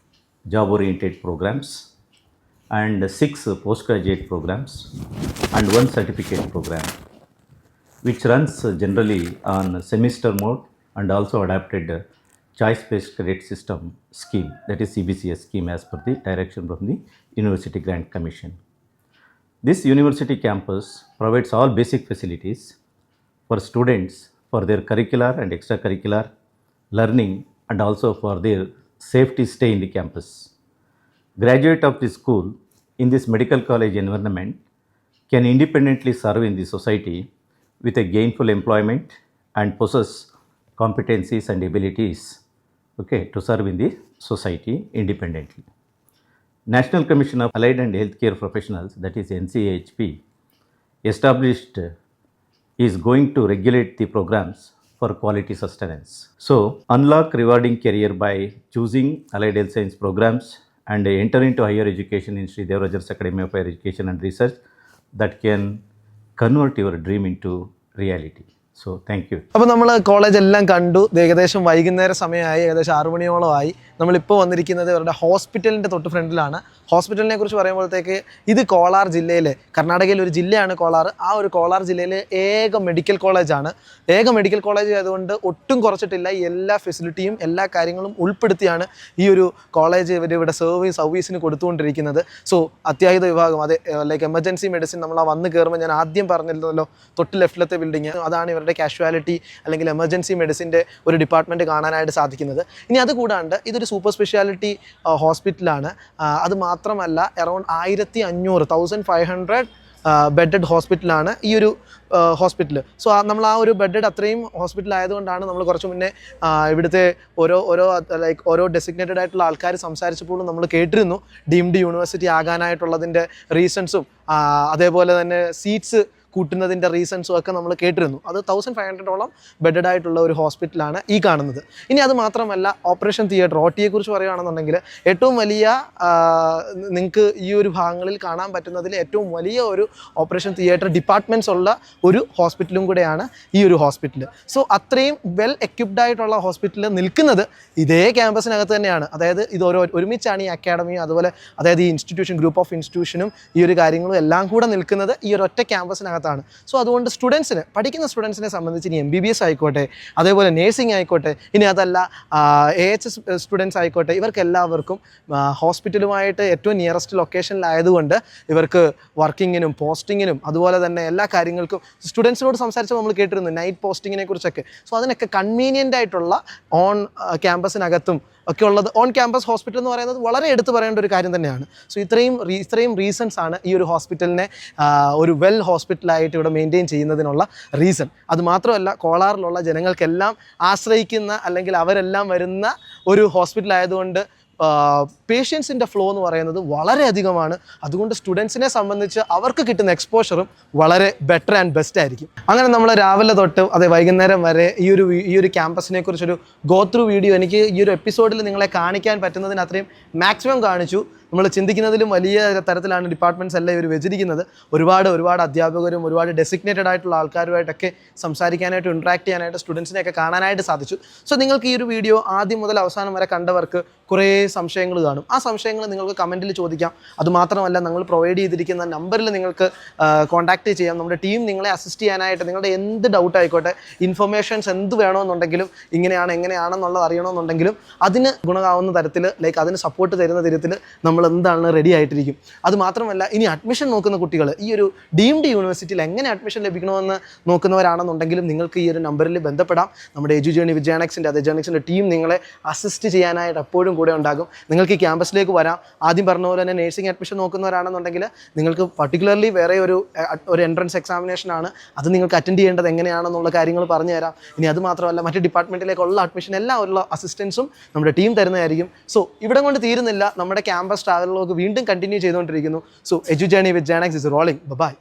job-oriented programs, and 6 postgraduate programs, and 1 certificate program, which runs generally on semester mode and also adapted choice-based credit system scheme, that is CBCS scheme, as per the direction from the University Grant Commission. This university campus provides all basic facilities for students for their curricular and extracurricular learning, and also for their safety stay in the campus. Graduate of the school in this medical college environment can independently serve in the society with a gainful employment and possess competencies and abilities, to serve in the society independently. National Commission of Allied and Healthcare Professionals, that is NCAHP, established is going to regulate the programs for quality sustenance. So, unlock rewarding career by choosing allied health science programs and enter into higher education in Sri Devarajaras Academy of Higher Education and Research that can convert your dream into reality. So thank you. അപ്പോൾ നമ്മൾ college എല്ലാം കണ്ടു. ഏകദേശം വൈകുന്നേര സമയമായി, ഏകദേശം 6 മണിയോളമായി. നമ്മളിപ്പോൾ വന്നിരിക്കുന്നത് ഇവരുടെ ഹോസ്പിറ്റലിൻ്റെ തൊട്ട് ഫ്രണ്ടിലാണ്. ഹോസ്പിറ്റലിനെ കുറിച്ച് പറയുമ്പോഴത്തേക്ക് ഇത് കോലാർ ജില്ലയിലെ, കർണാടകയിലെ ഒരു ജില്ലയാണ് കോലാർ. ആ ഒരു കോലാർ ജില്ലയിലെ ഏക മെഡിക്കൽ കോളേജാണ്. ഏക മെഡിക്കൽ കോളേജ് ആയതുകൊണ്ട് ഒട്ടും കുറച്ചിട്ടില്ല. എല്ലാ ഫെസിലിറ്റിയും എല്ലാ കാര്യങ്ങളും ഉൾപ്പെടുത്തിയാണ് ഈ ഒരു കോളേജ് ഇവിടെ സർവീസിന് കൊടുത്തുകൊണ്ടിരിക്കുന്നത്. സോ അത്യാഹിത വിഭാഗം, അതെ, ലൈക്ക് എമർജൻസി മെഡിസിൻ, നമ്മൾ ആ വന്ന് കയറുമ്പോൾ ഞാൻ ആദ്യം പറഞ്ഞിരുന്നല്ലോ തൊട്ട് ലെഫ്റ്റിലത്തെ ബിൽഡിങ്, അതാണ് ഇവരുടെ കാഷ്വാലിറ്റി അല്ലെങ്കിൽ എമർജൻസി മെഡിസിൻ്റെ ഒരു ഡിപ്പാർട്ട്മെൻറ്റ് കാണാനായിട്ട് സാധിക്കുന്നത്. ഇനി അത് കൂടാണ്ട് ഇതൊരു സൂപ്പർ സ്പെഷ്യാലിറ്റി ഹോസ്പിറ്റലാണ്. അത് മാത്രമല്ല അറൗണ്ട് 1500 ബെഡഡ് ഹോസ്പിറ്റലാണ് ഈ ഒരു ഹോസ്പിറ്റൽ. സോ നമ്മൾ ആ ഒരു ബെഡഡ് അത്രയും ഹോസ്പിറ്റൽ ആയതുകൊണ്ടാണ് നമ്മൾ കുറച്ച് മുന്നേ ഇവിടുത്തെ ഓരോ ഡെസിഗ്നേറ്റഡ് ആയിട്ടുള്ള ആൾക്കാർ സംസാരിച്ചപ്പോഴും നമ്മൾ കേട്ടിരുന്നു ഡീംഡ് യൂണിവേഴ്സിറ്റി ആകാനായിട്ടുള്ളതിൻ്റെ റീസൺസും അതേപോലെ തന്നെ സീറ്റ്സ് കൂട്ടുന്നതിൻ്റെ റീസൺസും ഒക്കെ നമ്മൾ കേട്ടിരുന്നു. അത് 1500 ബെഡഡ് ആയിട്ടുള്ള ഒരു ഹോസ്പിറ്റലാണ് ഈ കാണുന്നത്. ഇനി അത് മാത്രമല്ല ഓപ്പറേഷൻ തിയേറ്റർ, OT-യെക്കുറിച്ച് പറയുകയാണെന്നുണ്ടെങ്കിൽ ഏറ്റവും വലിയ, നിങ്ങൾക്ക് ഈ ഒരു ഭാഗങ്ങളിൽ കാണാൻ പറ്റുന്നതിൽ ഏറ്റവും വലിയ ഒരു ഓപ്പറേഷൻ തിയേറ്റർ ഡിപ്പാർട്ട്മെൻറ്റ്സ് ഉള്ള ഒരു ഹോസ്പിറ്റലും കൂടെയാണ് ഈ ഒരു ഹോസ്പിറ്റൽ. സോ അത്രയും വെൽ എക്യുപ്ഡ് ആയിട്ടുള്ള ഹോസ്പിറ്റൽ നിൽക്കുന്നത് ഇതേ ക്യാമ്പസിനകത്ത് തന്നെയാണ്. അതായത് ഇത് ഒരുമിച്ചാണ് ഈ അക്കാഡമിയും അതുപോലെ അതായത് ഈ ഇൻസ്റ്റിറ്റ്യൂഷൻ, ഗ്രൂപ്പ് ഓഫ് ഇൻസ്റ്റിറ്റ്യൂഷനും ഈ ഒരു കാര്യങ്ങളും എല്ലാം കൂടെ നിൽക്കുന്നത് ഈ ഒരു ഒറ്റ ക്യാമ്പസിനകത്ത്. സോ അതുകൊണ്ട് പഠിക്കുന്ന സ്റ്റുഡൻസിനെ സംബന്ധിച്ച് ഇനി MBBS ആയിക്കോട്ടെ, അതേപോലെ നേഴ്സിംഗ് ആയിക്കോട്ടെ, ഇനി അതല്ല AHS സ്റ്റുഡൻസ് ആയിക്കോട്ടെ, ഇവർക്കെല്ലാവർക്കും ഹോസ്പിറ്റലുമായിട്ട് ഏറ്റവും നിയറസ്റ്റ് ലൊക്കേഷനിലായതുകൊണ്ട് ഇവർക്ക് വർക്കിങ്ങിനും പോസ്റ്റിങ്ങിനും അതുപോലെ തന്നെ എല്ലാ കാര്യങ്ങൾക്കും സ്റ്റുഡൻസിനോട് സംസാരിച്ചപ്പോൾ നമ്മൾ കേട്ടിരുന്നു നൈറ്റ് പോസ്റ്റിങ്ങിനെ കുറിച്ചൊക്കെ. സോ അതിനൊക്കെ കൺവീനിയൻ്റ് ആയിട്ടുള്ള ഓൺ ക്യാമ്പസിനകത്തും ഒക്കെ ഉള്ളത്. ഓൺ ക്യാമ്പസ് ഹോസ്പിറ്റൽ എന്ന് പറയുന്നത് വളരെ എടുത്തു പറയേണ്ട ഒരു കാര്യം തന്നെയാണ്. സോ ഇത്രയും റീസൺസ് ആണ് ഈ ഒരു ഹോസ്പിറ്റലിനെ ഒരു വെൽ ഹോസ്പിറ്റലായിട്ട് ഇവിടെ മെയിൻറ്റെയിൻ ചെയ്യുന്നതിനുള്ള റീസൺ. അതുമാത്രമല്ല കോളാറിലുള്ള ജനങ്ങൾക്കെല്ലാം ആശ്രയിക്കുന്ന അല്ലെങ്കിൽ അവരെല്ലാം വരുന്ന ഒരു ഹോസ്പിറ്റൽ ആയതുകൊണ്ട് പേഷ്യൻസിൻ്റെ ഫ്ലോ എന്ന് പറയുന്നത് വളരെ അധികമാണ്. അതുകൊണ്ട് സ്റ്റുഡൻസിനെ സംബന്ധിച്ച് അവർക്ക് കിട്ടുന്ന എക്സ്പോഷറും വളരെ ബെറ്റർ ആൻഡ് ബെസ്റ്റ് ആയിരിക്കും. അങ്ങനെ നമ്മൾ രാവിലെ തൊട്ട് അതെ വൈകുന്നേരം വരെ ഈ ഒരു ക്യാമ്പസിനെ കുറിച്ചൊരു ഗോ ത്രൂ വീഡിയോ എനിക്ക് ഈ ഒരു എപ്പിസോഡിൽ നിങ്ങളെ കാണിക്കാൻ പറ്റുന്നതിന് അത്രയും മാക്സിമം കാണിച്ചു. നമ്മൾ ചിന്തിക്കുന്നതിലും വലിയ തരത്തിലാണ് ഡിപ്പാർട്ട്മെൻറ്റ്സ് എല്ലാം ഇവർ വെച്ചിരിക്കുന്നത്. ഒരുപാട് അധ്യാപകരും ഒരുപാട് ഡെസിഗ്നേറ്റഡ് ആയിട്ടുള്ള ആൾക്കാരുമായിട്ടൊക്കെ സംസാരിക്കാനായിട്ട് ഇൻട്രാക്ട് ചെയ്യാനായിട്ട് സ്റ്റുഡൻസിനെയൊക്കെ കാണാനായിട്ട് സാധിച്ചു. സോ നിങ്ങൾക്ക് ഈ ഒരു വീഡിയോ ആദ്യം മുതൽ അവസാനം വരെ കണ്ടവർക്ക് കുറേ സംശയങ്ങൾ കാണും. ആ സംശയങ്ങൾ നിങ്ങൾക്ക് കമൻറ്റിൽ ചോദിക്കാം. അതുമാത്രമല്ല ഞങ്ങൾ പ്രൊവൈഡ് ചെയ്തിരിക്കുന്ന നമ്പറിൽ നിങ്ങൾക്ക് കോൺടാക്റ്റ് ചെയ്യാം. നമ്മുടെ ടീം നിങ്ങളെ അസിസ്റ്റ് ചെയ്യാനായിട്ട് നിങ്ങളുടെ എന്ത് ഡൗട്ട് ആയിക്കോട്ടെ, ഇൻഫർമേഷൻസ് എന്ത് വേണമെന്നുണ്ടെങ്കിലും എങ്ങനെയാണെന്നുള്ളത് അറിയണമെന്നുണ്ടെങ്കിലും അതിന് ഗുണമാവുന്ന തരത്തിൽ അതിന് സപ്പോർട്ട് തരുന്ന തരത്തിൽ നമ്മൾ എന്താണ് റെഡി ആയിട്ടിരിക്കും. അതുമാത്രമല്ല ഇനി അഡ്മിഷൻ നോക്കുന്ന കുട്ടികൾ ഈ ഒരു ഡീംഡ് യൂണിവേഴ്സിറ്റിയിൽ എങ്ങനെ അഡ്മിഷൻ ലഭിക്കണമെന്ന് നോക്കുന്നവരാണെന്നുണ്ടെങ്കിലും നിങ്ങൾക്ക് ഈ ഒരു നമ്പറിൽ ബന്ധപ്പെടാം. നമ്മുടെ എഡ്യൂജേണി വിത്ത് ജേണക്സിൻ്റെ ജേണക്സിൻ്റെ ടീം നിങ്ങളെ അസിസ്റ്റ് ചെയ്യാനായിട്ട് എപ്പോഴും കൂടെ ഉണ്ടാകും. നിങ്ങൾക്ക് ഈ ക്യാമ്പസിലേക്ക് വരാം. ആദ്യം പറഞ്ഞ പോലെ തന്നെ നേഴ്സിംഗ് അഡ്മിഷൻ നോക്കുന്നവരാണെന്നുണ്ടെങ്കിൽ നിങ്ങൾക്ക് പർട്ടിക്കുലർലി വേറെ ഒരു എൻട്രൻസ് എക്സാമിനേഷനാണ്. അത് നിങ്ങൾക്ക് അറ്റൻഡ് ചെയ്യേണ്ടത് എങ്ങനെയാണെന്നുള്ള കാര്യങ്ങൾ പറഞ്ഞു തരാം. ഇനി അത് മാത്രമല്ല മറ്റ് ഡിപ്പാർട്ട്മെൻറ്റിലേക്കുള്ള അഡ്മിഷൻ എല്ലാം ഉള്ള അസിസ്റ്റൻസും നമ്മുടെ ടീം തരുന്നതായിരിക്കും. സോ ഇവിടെ കൊണ്ട് തീരുന്നില്ല, നമ്മുടെ ക്യാമ്പസ് ട്രാവൽ വ്ലോഗ് വീണ്ടും കണ്ടിന്യൂ ചെയ്തുകൊണ്ടിരിക്കുന്നു. So Edujourney with Journex is rolling. By.